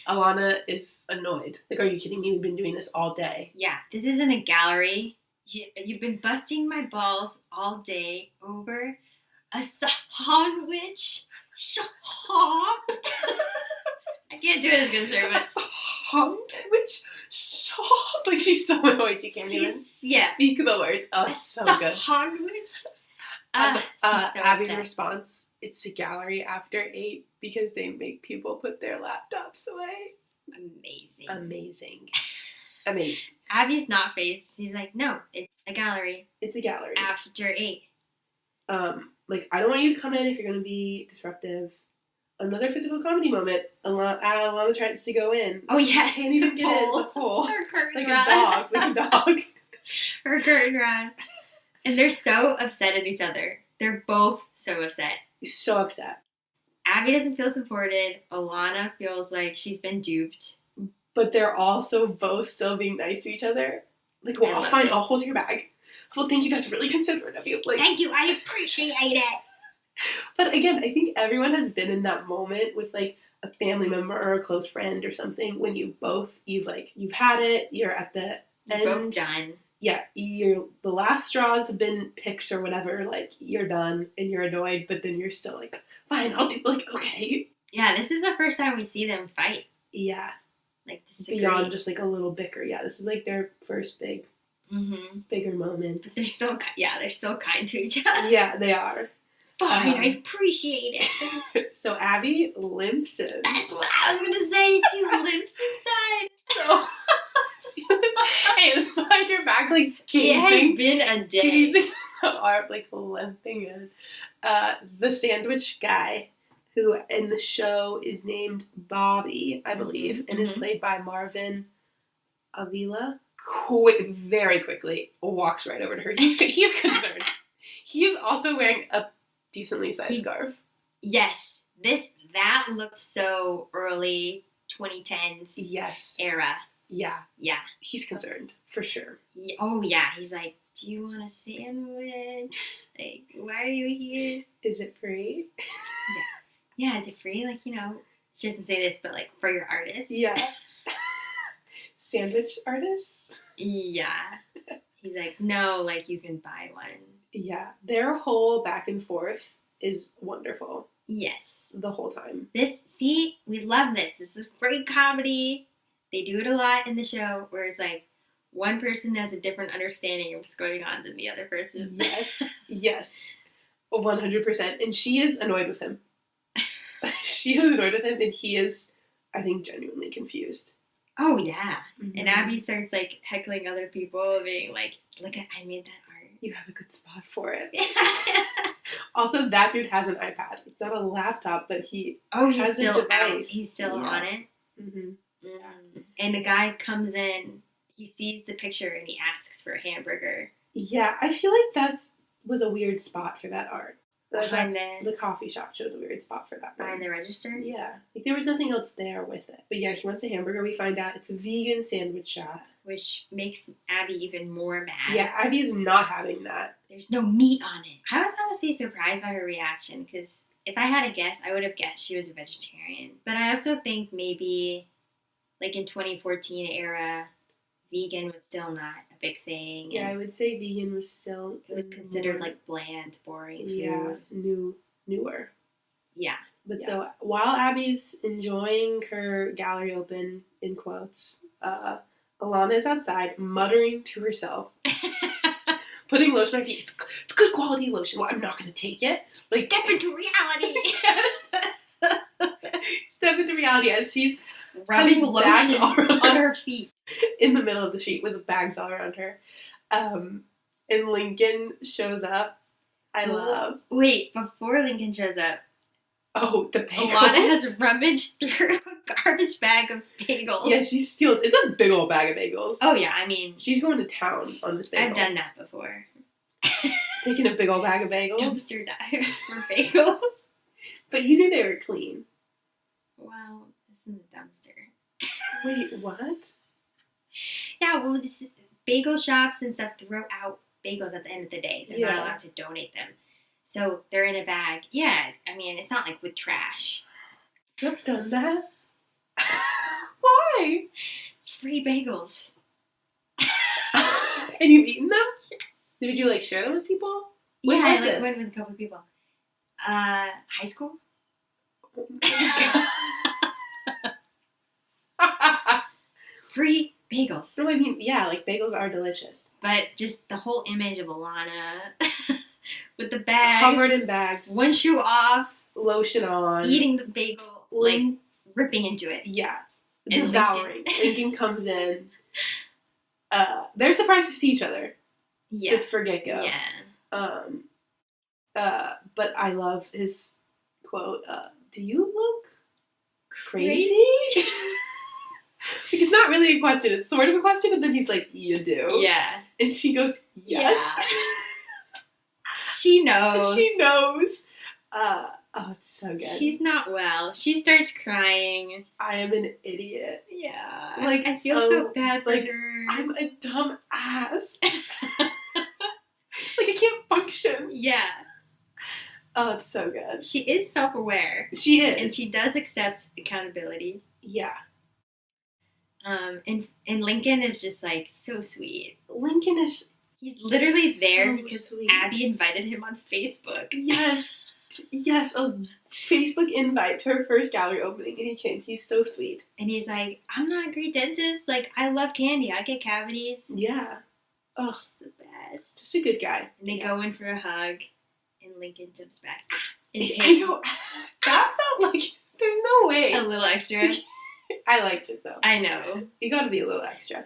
Ilana is annoyed. Like, are you kidding me? We've been doing this all day. Yeah, this isn't a gallery. You've been busting my balls all day over a sandwich shop. I can't do it as good as her, but... Sandwich shop? Like, she's so annoyed she can't even speak the words. Oh, it's so good. Sandwich. Abby's response, it's a gallery after 8 because they make people put their laptops away. Amazing. I mean, Abby's not faced. She's like, no, it's a gallery. It's a gallery. After 8. Like, I don't want you to come in if you're going to be disruptive. Another physical comedy moment. Ilana tries to go in. Oh, yeah. Can't even get in the pole. Her curtain rod. Like a dog. Her curtain rod. And they're so upset at each other. They're both so upset. So upset. Abby doesn't feel supported. Ilana feels like she's been duped. But they're also both still being nice to each other. Like, well, fine, I'll hold your bag. Well, thank you, that's really considerate of you. Like, thank you, I appreciate it. But again, I think everyone has been in that moment with, like, a family member or a close friend or something when you've had it, you're at the end. You're both done. Yeah, the last straws have been picked or whatever, like, you're done and you're annoyed, but then you're still like, fine, I'll do, like, okay. Yeah, this is the first time we see them fight. Yeah. Like, disagree. Beyond just, like, a little bicker. Yeah, this is, like, their first bigger moment. But they're still kind to each other. Yeah, they are. Fine, I appreciate it. So Abby limps in. That's what I was gonna say. She limps inside. So hey, it's behind your back, like gazing. It has been a day. Gazing like limping in. The sandwich guy, who in the show is named Bobby, I believe, and is played by Marvin Avila. Very quickly walks right over to her. He's concerned. He is also wearing a decently sized scarf. Yes. That looked so early 2010s era. Yeah. He's concerned, for sure. Oh, yeah. He's like, do you want a sandwich? Like, why are you here? Is it free? Yeah, is it free? Like, she doesn't say this, but, like, for your artist. Yeah. Sandwich artists? Yeah. He's like, no, like, you can buy one. Yeah. Their whole back and forth is wonderful. Yes. The whole time. We love this. This is great comedy. They do it a lot in the show where it's like one person has a different understanding of what's going on than the other person. Yes. 100%. And she is annoyed with him. And he is, I think, genuinely confused. Oh, yeah. Mm-hmm. And Abby starts, like, heckling other people, being like, look, I made that art. You have a good spot for it. Also, that dude has an iPad. It's not a laptop, but he has still a device. He's still on it. Mm-hmm. And the guy comes in, he sees the picture, and he asks for a hamburger. Yeah, I feel like that was a weird spot for that art. The coffee shop chose a weird spot for that. Behind the register? Yeah. Like, there was nothing else there with it. But yeah, he wants a hamburger. We find out it's a vegan sandwich shop. Which makes Abby even more mad. Yeah, Abby is not having that. There's no meat on it. I was honestly surprised by her reaction, because if I had to guess, I would have guessed she was a vegetarian. But I also think maybe, like in 2014 era, vegan was still not a big thing. Yeah, I would say vegan was still... It was considered like bland, boring food. Yeah, newer. Yeah. But so, while Abby's enjoying her gallery open, in quotes, Ilana is outside, muttering to herself, putting lotion on her feet. It's good quality lotion. Well, I'm not going to take it. Like, step into reality. Yes. Step into reality as she's rubbing lotion on her feet. In the middle of the sheet with bags all around her. And Lincoln shows up. Wait, before Lincoln shows up. Oh, the bagels. Ilana has rummaged through a garbage bag of bagels. Yeah, she steals. It's a big old bag of bagels. Oh, yeah, I mean... She's going to town on this bagel. I've done that before. Taking a big old bag of bagels? Dumpster dives for bagels. But you knew they were clean. Well, it's in the dumpster. Wait, what? Yeah, well, bagel shops and stuff throw out bagels at the end of the day. They're not allowed to donate them. So they're in a bag. Yeah, I mean, it's not like with trash. You've done that? Why? Free bagels. And you've eaten them? Did you, like, share them with people? When yeah, was I like, this? went with a couple of people. High school? Free bagels. No, I mean, yeah, like, bagels are delicious. But just the whole image of Ilana with the bags. Covered in bags. One shoe off. Lotion on. Eating the bagel. Like, ripping into it. Yeah. And Devouring. Lincoln comes in. They're surprised to see each other. Yeah. For get-go. Yeah. But I love his quote, do you look crazy? Like, it's not really a question. It's sort of a question, but then he's like, you do? Yeah. And she goes, yes. Yeah. She knows. She knows. Oh, it's so good. She's not well. She starts crying. I am an idiot. Yeah. Like, I feel so bad for like, her. I'm a dumb ass. Like, I can't function. Yeah. Oh, it's so good. She is self-aware. She is. And she does accept accountability. Yeah. And Lincoln is just, like, so sweet. Lincoln is... He's literally there so because sweet. Abbi invited him on Facebook. Yes. Yes, a Facebook invite to her first gallery opening, and he came. He's so sweet. And he's like, I'm not a great dentist. Like, I love candy. I get cavities. Yeah. Oh, It's just the best. just a good guy. And they go in for a hug, and Lincoln jumps back. In I pain. know. That felt like there's no way. A little extra. I liked it though. I know. You got to be a little extra.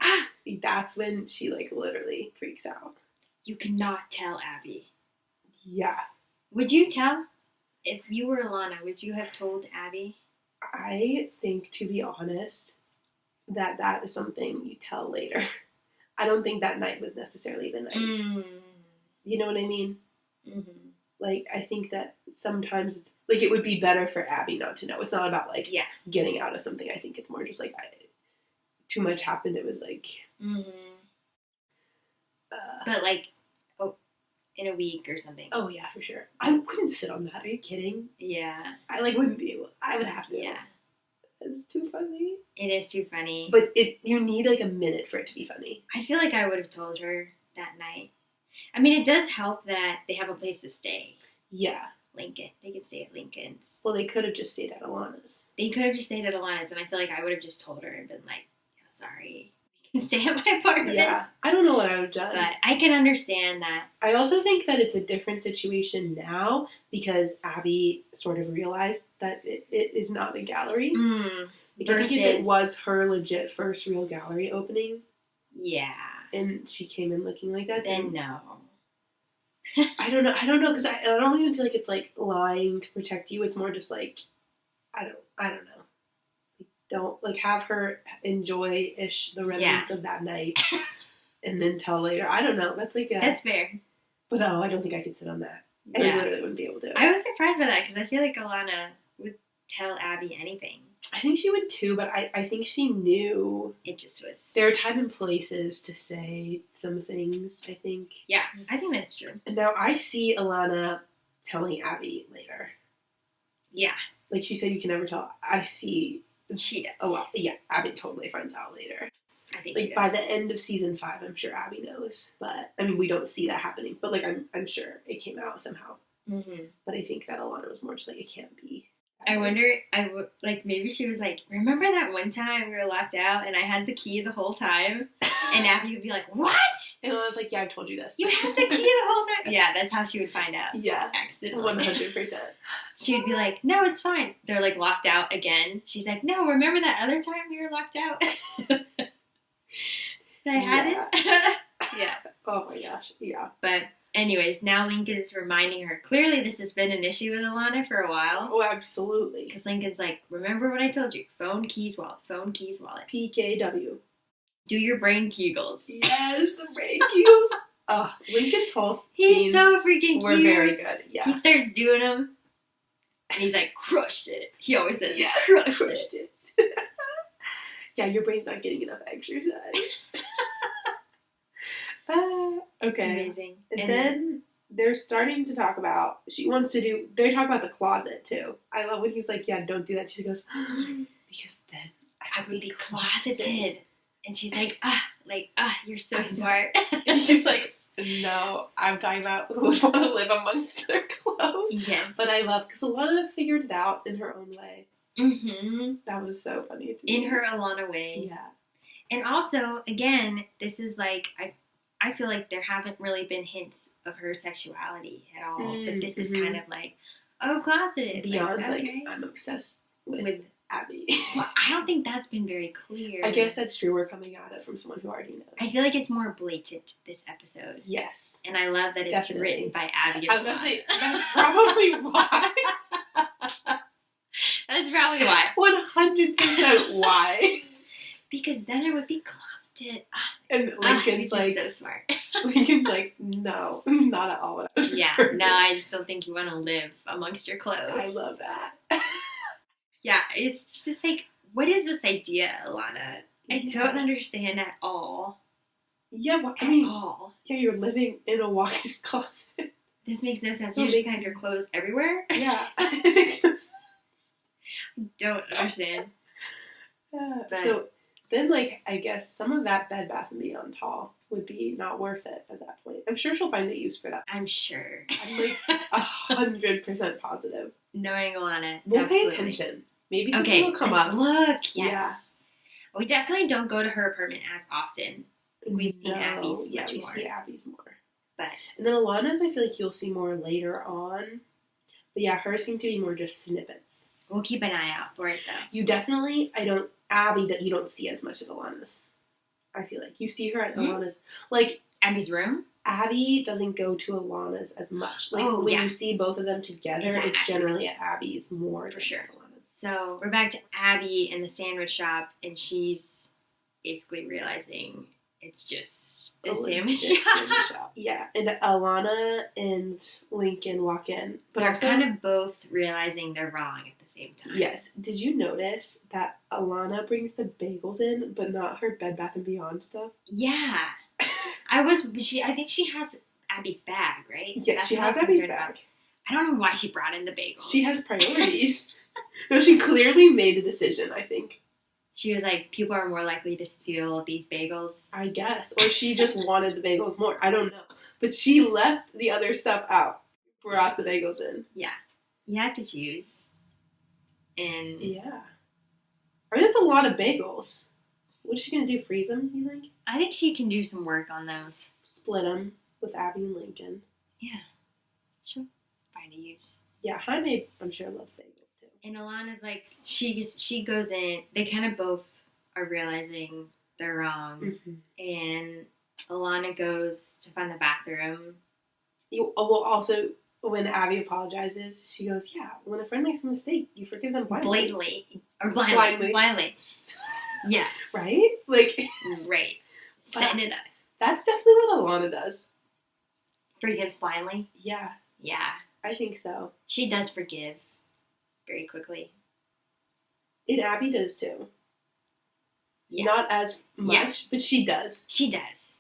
That's when she like literally freaks out. You cannot tell Abbi. Yeah. Would you tell? If you were Ilana, would you have told Abbi? I think, to be honest, that is something you tell later. I don't think that night was necessarily the night. Mm. You know what I mean? Mm-hmm. Like, I think that sometimes, like, it would be better for Abbi not to know. It's not about, like, getting out of something. I think it's more just, like, too much happened. It was, like... Mm-hmm. But, like, in a week or something. Oh, yeah, for sure. I couldn't sit on that. Are you kidding? Yeah. I, like, wouldn't be able... I would have to. Yeah. It's too funny. It is too funny. But you need, like, a minute for it to be funny. I feel like I would have told her that night. I mean, it does help that they have a place to stay. Yeah. Lincoln. They could stay at Lincoln's. Well, they could have just stayed at Ilana's. They could have just stayed at Ilana's, and I feel like I would have just told her and been like, yeah, sorry. You can stay at my apartment. Yeah. I don't know what I would have done. But I can understand that. I also think that it's a different situation now because Abbi sort of realized that it is not a gallery. Like, I think if it was her legit first real gallery opening. Yeah. And she came in looking like that. Then no. I don't know because I don't even feel like it's like lying to protect you. It's more just like I don't know. Like, don't like have her enjoy-ish the remnants of that night and then tell later. I don't know. That's like that's fair. But no, I don't think I could sit on that. I literally wouldn't be able to. I was surprised by that because I feel like Ilana would tell Abbi anything. I think she would too, but I think she knew. It just was. There are time and places to say some things, I think. Yeah, I think that's true. And now I see Ilana telling Abbi later. Yeah. Like she said, you can never tell. I see. She does. Oh, well, yeah, Abbi totally finds out later. I think like she does. by the end of season 5, I'm sure Abbi knows. But, I mean, we don't see that happening. But, like, I'm sure it came out somehow. Mm-hmm. But I think that Ilana was more just like, it can't be. I wonder, like, maybe she was like, remember that one time we were locked out and I had the key the whole time? And Abbi would be like, what? And I was like, yeah, I've told you this. You had the key the whole time? Yeah, that's how she would find out. Yeah. Accidentally. 100%. She would be like, no, it's fine. They're, like, locked out again. She's like, no, remember that other time we were locked out? That I had it? Yeah. Oh, my gosh. Yeah. But Anyways, now Lincoln is reminding her. Clearly, this has been an issue with Ilana for a while. Oh, absolutely. Because Lincoln's like, remember what I told you. Phone, keys, wallet. Phone, keys, wallet. PKW. Do your brain kegels. Yes, the brain kegels. Oh, Lincoln's whole He's scenes so freaking cute. were very good. Yeah. He starts doing them. And he's like, crushed it. He always says, Yeah, crushed it. Yeah, your brain's not getting enough exercise. Okay. It's amazing. And then they're starting to talk about, they talk about the closet too. I love when he's like, yeah, don't do that. She goes, because then I would be closeted. And she's like, you're so I know. smart. And he's like, no, I'm talking about who would want to live amongst their clothes. Yes. But I love, because Ilana figured it out in her own way. Mm-hmm. That was so funny to me. In her Ilana way. Yeah. And also, again, this is like, I feel like there haven't really been hints of her sexuality at all. But this is kind of like, closeted. Beyond, like, okay. I'm obsessed with Abbi. Well, I don't think that's been very clear. I guess that's true. We're coming at it from someone who already knows. I feel like it's more blatant this episode. Yes. And I love that it's Definitely. written by Abbi. I was going to say, that's probably why. That's probably why. 100% why. Because then I would be closeted. And He's just so smart. Lincoln's like, no, not at all. What I was Yeah, referring no, to. I just don't think you want to live amongst your clothes. I love that. Yeah, it's just like, what is this idea, Ilana? I don't understand at all. Yeah, well, At I mean, all. yeah, you're living in a walk-in closet. This makes no sense. Well, You just they- have your clothes everywhere? Yeah, it makes no sense. Don't understand. But- So then, like, I guess some of that Bed Bath & Beyond haul would be not worth it at that point. I'm sure she'll find a use for that. I'm sure. I'm like 100% positive. Knowing Ilana, We'll pay absolutely. attention. Maybe something Okay, will come let's up. look. Yes. Yeah. We definitely don't go to her apartment as often. We've seen Abby's Yeah, much we more. see Abby's more. But And then Ilana's, I feel like you'll see more later on. But yeah, hers seem to be more just snippets. we'll keep an eye out for it, though. You definitely, Abby, that you don't see as much of Ilana's. I feel like you see her at Ilana's. Like, Abby's room? Abby doesn't go to Ilana's as much. Like, when yeah. you see both of them together, It's at it's generally Abby's. at Abby's more For than sure. Ilana's. So we're back to Abby in the sandwich shop, and she's basically realizing it's just a sandwich legit shop. sandwich shop. Yeah, and Ilana and Lincoln walk in. But They're also, kind of both realizing they're wrong at the same time. yes. Did you notice that Ilana brings the bagels in, but not her Bed Bath & Beyond stuff? Yeah. I think she has Abby's bag, right? Yes, That's she what I has was Abby's concerned bag. about. I don't know why she brought in the bagels. She has priorities. No, she clearly made a decision, I think. She was like, people are more likely to steal these bagels. I guess. Or she just wanted the bagels more. I don't know. But she left the other stuff out. Brought the bagels in. Yeah. You have to choose. And Yeah. I mean, that's a lot of bagels. What's she going to do? Freeze them, you think? I think she can do some work on those. Split them with Abby and Lincoln. Yeah. She'll find a use. Yeah, Jaime, I'm sure, loves bagels too. And Ilana's like, she goes in. They kind of both are realizing they're wrong. Mm-hmm. And Ilana goes to find the bathroom. Well, also, when Abby apologizes, she goes, yeah, when a friend makes a mistake, you forgive them blindly. Blatantly. Or blindly. Blindly. Yeah. Right? Like, Right. Setting it up. that's definitely what Ilana does. Forgives blindly? Yeah, Yeah. I think so. She does forgive very quickly. And Abby does too. Yeah. Not as much, but she does. She does.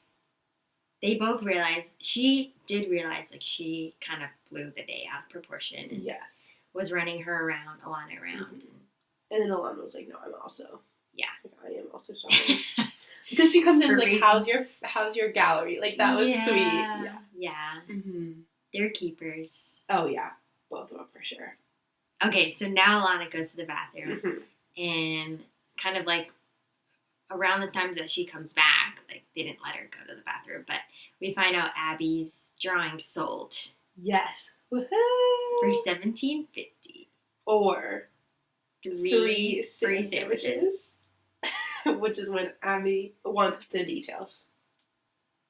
They both realize, she did realize, like, she kind of blew the day out of proportion and Yes. was running her around, Ilana around. And then Ilana was like, no, I'm also. Yeah. Like, I am also sorry. Because she comes in For and is like, reasons. how's your gallery? Like, that was sweet. Yeah. Yeah. Mm-hmm. They're keepers. Oh, yeah. Both of them for sure. Okay, so now Ilana goes to the bathroom. Mm-hmm. And kind of like around the time that she comes back, like they didn't let her go to the bathroom, but we find out Abby's drawing sold Yes. Woohoo! for $17.50. Or Three free sandwiches. sandwiches. Which is when Abby wants the details.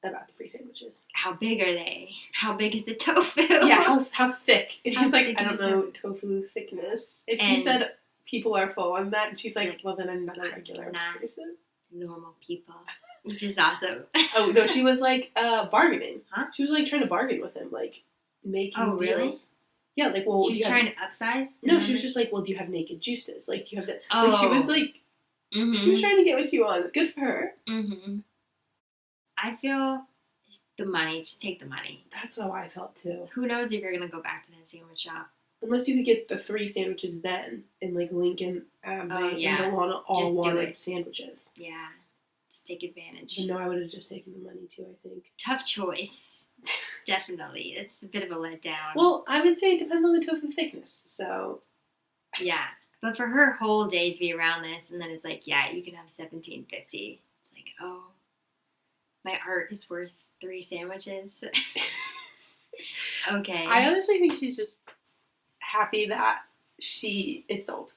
about the free sandwiches. How big are they? How big is the tofu? Yeah, how thick? And How he's like, thick I is don't the know tofu thickness. If he And- said people are full on that, and she's She's like, like, well, then I'm not a regular not. person. Normal people. Which is awesome. Oh, no, she was like bargaining. Huh? She was like trying to bargain with him, like making Oh, really? deals. Yeah, like, well, She's trying to upsize? No, she was just like, well, do you have naked juices? Like, do you have the... Oh. Like, she was like, she was Mm-hmm. trying to get what she wanted. Good for her. Mm-hmm. I feel the money. Just take the money. That's how I felt, too. Who knows if you're going to go back to that sandwich shop. Unless you could get the 3 sandwiches then, and like Lincoln, Abbi, yeah. and Ilana all Just do wanted it. sandwiches. Yeah. Just take advantage. But no, I would have just taken the money, too, I think. Tough choice. Definitely. It's a bit of a letdown. Well, I would say it depends on the tofu thickness, so... Yeah. But for her whole day to be around this, and then it's like, yeah, you can have $17.50. It's like, oh, my art is worth 3 sandwiches. Okay. I honestly think she's just happy that it sold.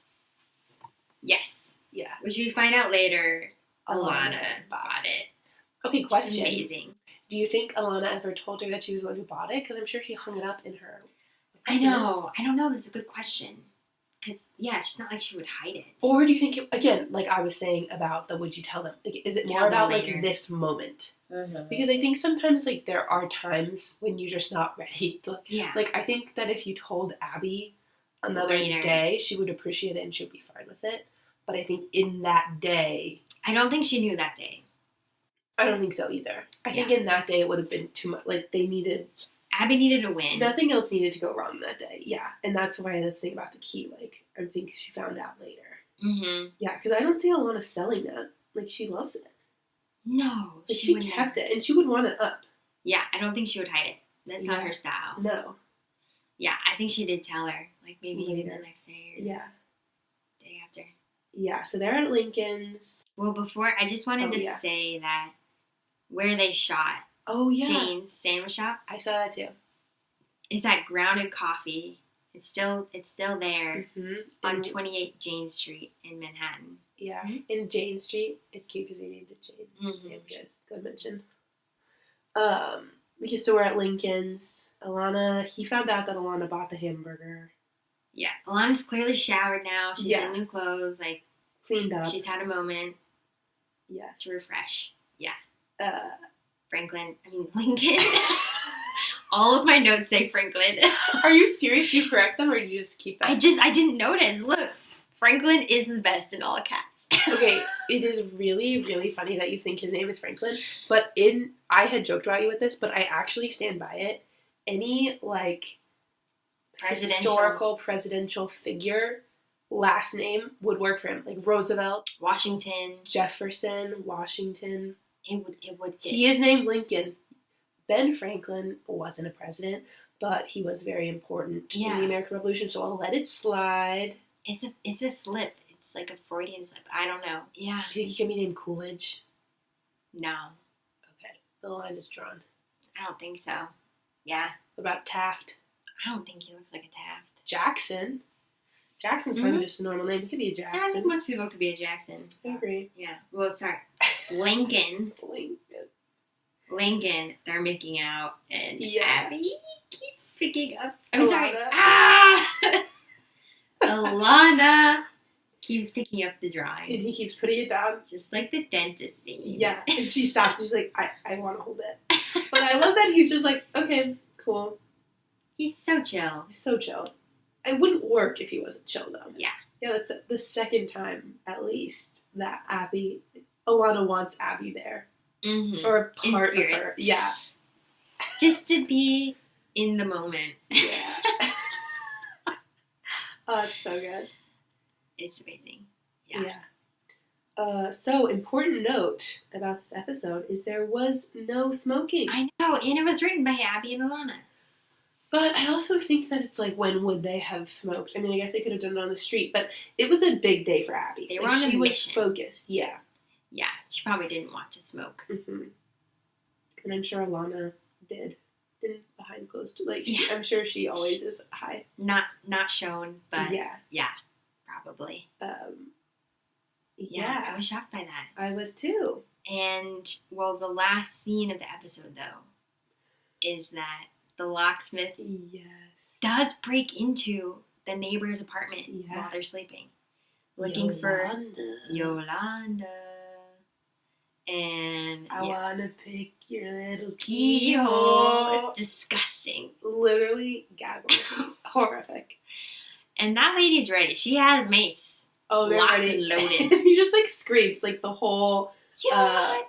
Yes. Yeah. Which we find out later, Ilana Ilana bought it. Okay, Which is question. amazing. Do you think Ilana ever told her that she was the one who bought it? Because I'm sure she hung it up in her... I know. I don't know. That's a good question. Because, yeah, it's not like she would hide it. Or do you think, again, like I was saying about the would you tell them? Like, is it more Tell them about, later. like, this moment? Mm-hmm. Because I think sometimes, like, there are times when you're just not ready. Yeah. Like, I think that if you told Abbi another Later. day, she would appreciate it and she would be fine with it. But I think in that day, I don't think she knew that day. I don't think so either. I think in that day it would have been too much. Like, they needed... Abbi needed a win. Nothing else needed to go wrong that day. Yeah. And that's why the thing about the key, like, I think she found out later. Mm-hmm. Yeah, because I don't think Ilana's selling that. Like, she loves it. No. Like, she wouldn't kept have. it, and she would want it up. Yeah, I don't think she would hide it. That's not Yeah. her style. No. Yeah, I think she did tell her. Like, maybe even Later. the next day or Yeah. day after. Yeah, so they're at Lincoln's. Well, before, I just wanted to yeah. say that where they shot Oh, yeah. Jane's sandwich shop I saw that, too. is at Grounded Coffee. It's still there Mm-hmm. on 28 Jane Street in Manhattan. Yeah. Mhm. In Jane Street. It's cute because they named it Jane. Mhm. Sandwiches. Good mention. Okay, so we're at Lincoln's. He found out that Ilana bought the hamburger. Yeah, Ilana's clearly showered now. She's Yeah. in new clothes. Like, Cleaned up. she's had a moment Yes. to refresh. Yeah. Uh, Lincoln. All of my notes say Franklin. are you serious? Do you correct them or do you just keep that? I didn't notice. Look, Franklin is the best in all caps. Okay, it is really, really funny that you think his name is Franklin, but I had joked about you with this, but I actually stand by it. Any, like, historical presidential figure, last name would work for him. Like Roosevelt, Washington. Jefferson, Washington. It would fit. He is named Lincoln. Ben Franklin wasn't a president, but he was very important in Yeah. the American Revolution, so I'll let it slide. It's a slip. It's like a Freudian slip. I don't know. Yeah. Do you think he can be named Coolidge? No, Okay, the line is drawn. I don't think so. Yeah. What about Taft? I don't think he looks like a Taft. Jackson. Jackson's probably just a normal name. He could be a Yeah, I Jackson. think most people could be a Jackson. I agree. Yeah. Well, sorry. Lincoln. Lincoln, they're making out, and Yeah. Abbi keeps picking up. I'm sorry. Ilana. Ah! Ilana keeps picking up the And drawing, he keeps putting it down. just like the dentist scene. Yeah. And she stops. She's like, I want to hold it. But I love that he's just like, okay, cool. He's so chill. He's so chill. It wouldn't work if he wasn't chill, though. Yeah. Yeah, that's the second time, at least, that Ilana wants Abbi there. Mm-hmm. Or a In part of spirit. her. Yeah. Just to be in the moment. Yeah. Oh, it's so good. It's amazing. Yeah. So, important note about this episode is there was no smoking. I know, and it was written by Abbi and Ilana. But I also think that it's like, when would they have smoked? I mean, I guess they could have done it on the street, but it was a big day for Abbi. They were on a she was mission. focused. Yeah. Yeah, she probably didn't want to smoke. Mm-hmm. And I'm sure Ilana did. And behind closed, Yeah. I'm sure she always is high. Not shown, but Yeah. probably. Yeah. I was shocked by that. I was too. And, well, the last scene of the episode, though, is that the locksmith Yes. does break into the neighbor's apartment Yeah. while they're sleeping, looking for Yolanda. And I wanna pick your little keyhole. keyhole. It's disgusting. Literally gaggle. Horrific. And that lady's ready. She has mace. Oh, they're Locked ready. and loaded. He just like screams like the whole Yolanda!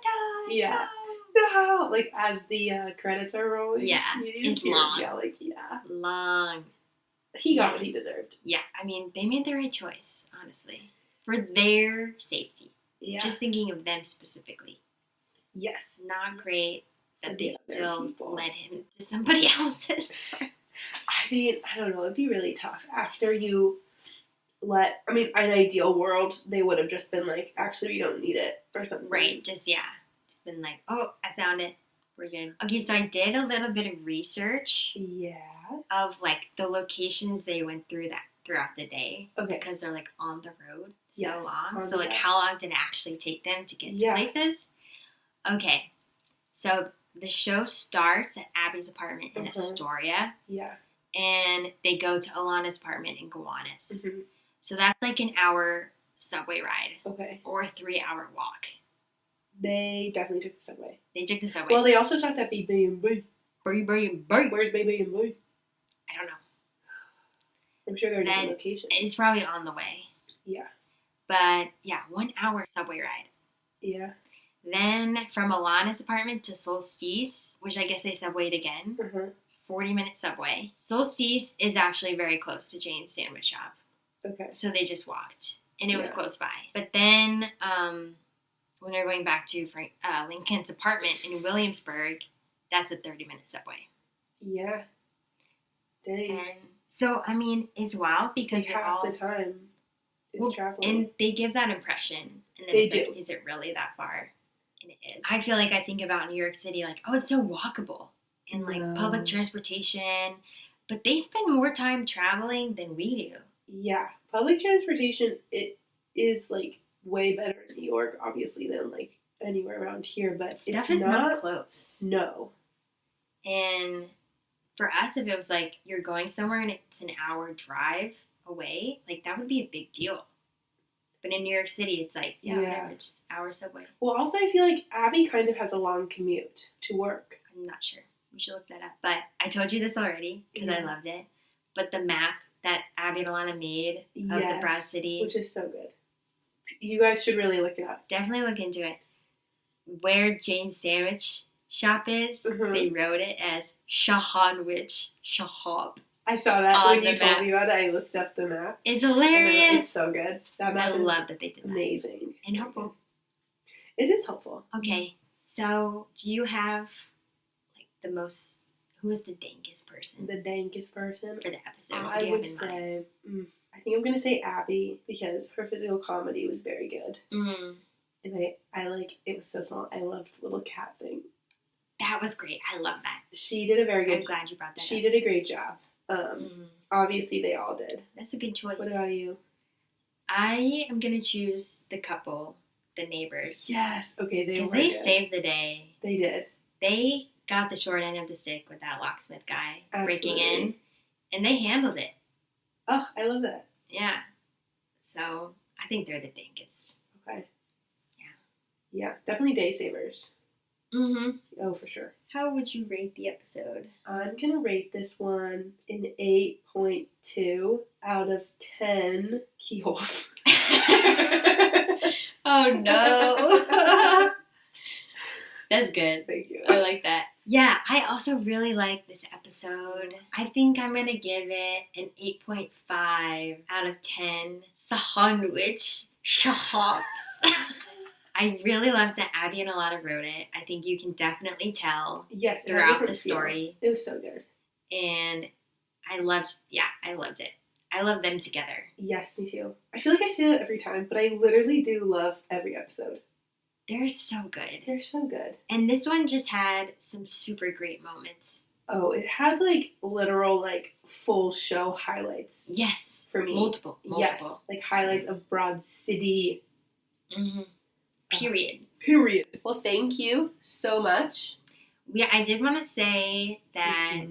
yeah. No. no, like as the credits are rolling. Yeah, you it's hear him long. yell, like, yeah. Long. He got Yeah. what he deserved. Yeah, I mean, they made the right choice, honestly. For their safety. Yeah. Just thinking of them specifically. yes. Not great that And they the other still people. led him to somebody else's. I mean, I don't know. It'd be really tough after you let. I mean, in an ideal world, they would have just been like, actually, we don't need it or something. Right, just, yeah. It's been like, oh, I found it. We're good. Okay, so I did a little bit of research Yeah. of, like, the locations they went through throughout the day. Okay. Because they're, like, on the road so Yes, long. on So, like, the- how long did it actually take them to get Yeah. to places? Okay, so the show starts at Abby's apartment in Mhm. Astoria. Yeah. And they go to Ilana's apartment in Gowanus. hmm So that's like an hour subway ride Okay. or a 3-hour walk. They definitely took the subway. They took the subway. Well, they also stopped at B&B. Bye. Where's B&B? I don't know. I'm sure there are different Then- locations. It's probably on the way. Yeah. But yeah, 1 hour subway ride. Yeah. Then from Ilana's apartment to Solstice, which I guess they subwayed again, Uh-huh. 40-minute subway. Solstice is actually very close to Jane's Sandwich Shop. Okay. So they just walked. And it was Yeah. close by. But then when they're going back to Lincoln's apartment in Williamsburg, that's a 30-minute subway. Yeah. Dang. And so, I mean, it's wild because Like we're half all... the time is Well, traveling. and they give that impression. And then They it's like, do. is it really that far? And it is. I feel like I think about New York City like, oh, it's so walkable. And like No. public transportation. But they spend more time traveling than we do. Yeah. Public transportation, it is like way better in New York, obviously, than like anywhere around here, but Stuff it's is not close. No. And for us, if it was like you're going somewhere and it's an hour drive away, like that would be a big deal. But in New York City, it's like, yeah, Yeah. whatever, just hour subway. Well, also, I feel like Abby kind of has a long commute to work. I'm not sure. We should look that up. But I told you this already because I Yeah. loved it. But the map that Abbi and Ilana made of the Yes, Broad City, which is so good. You guys should really look it up. definitely look into it. Where Jane's Sandwich Shop is, Mhm. they wrote it as Shahanwich Shahab. I saw that On when the you told map. me about it. I looked up the map. It's and hilarious. It's so good. That I map is love that they did that. amazing. And helpful. It is helpful. Okay, so do you have like the most? Who is the dankest person The dankest person. for the episode? Who I do you have would in mind? say, I think I'm going to say Abby because her physical comedy was very good. Mm, And I like, it was so small. I loved the little cat thing. that was great. I love that. She did a very I'm good glad you brought that She up. did a great job. Mm, Obviously, they all did. that's a good choice. What about you? I am gonna choose the couple, the neighbors. Yes. Okay, they Because were they good. saved the day. They did. They got the short end of the stick with that locksmith guy breaking Absolutely. in, and they handled it. Oh, I love that. Yeah. So I think they're the dankest. Okay. Yeah. Yeah, definitely day savers. Mm-hmm. Oh, for sure. How would you rate the episode? I'm going to rate this one an 8.2 out of 10 keyholes. Oh no. That's good. Thank you. I like that. Yeah, I also really like this episode. I think I'm going to give it an 8.5 out of 10 sandwich shops. I really love that Abbi and Ilana wrote it. I think you can definitely tell. Yes, it had a Throughout different the story. feel. It was so good. And I loved it. I love them together. Yes, me too. I feel like I say that every time, but I literally do love every episode. They're so good. They're so good. And this one just had some super great moments. Oh, it had like literal like full show highlights Yes. for me. Multiple. Yes, like highlights of Broad City. Mm-hmm. Period. Well, thank you so much. I did want to say that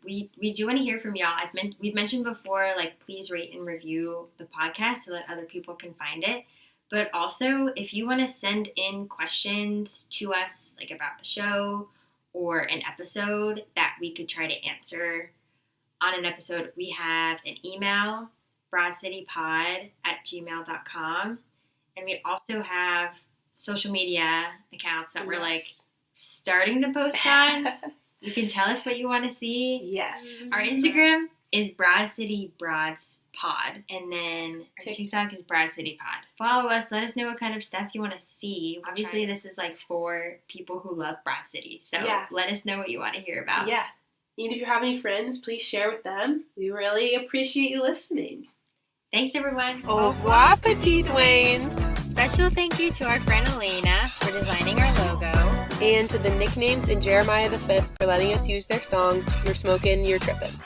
we do want to hear from y'all. We've mentioned before, like, please rate and review the podcast so that other people can find it. But also, if you want to send in questions to us, like about the show or an episode that we could try to answer on an episode, we have an email, broadcitypod@gmail.com. And we also have social media accounts that we're like starting to post on. You can tell us what you want to see. Yes. Our Instagram is Broad City Broads Pod, and then our TikTok is Broad City Pod. Follow us. Let us know what kind of stuff you want to see. Obviously, this is like for people who love Broad City, so let us know what you want to hear about. Yeah. And if you have any friends, please share with them. We really appreciate you listening. Thanks, everyone. Au revoir, petite Waynes. Special thank you to our friend Ilana for designing our logo. And to the Nicknames and Jeremiah the 5th for letting us use their song, You're Smokin', You're Trippin'.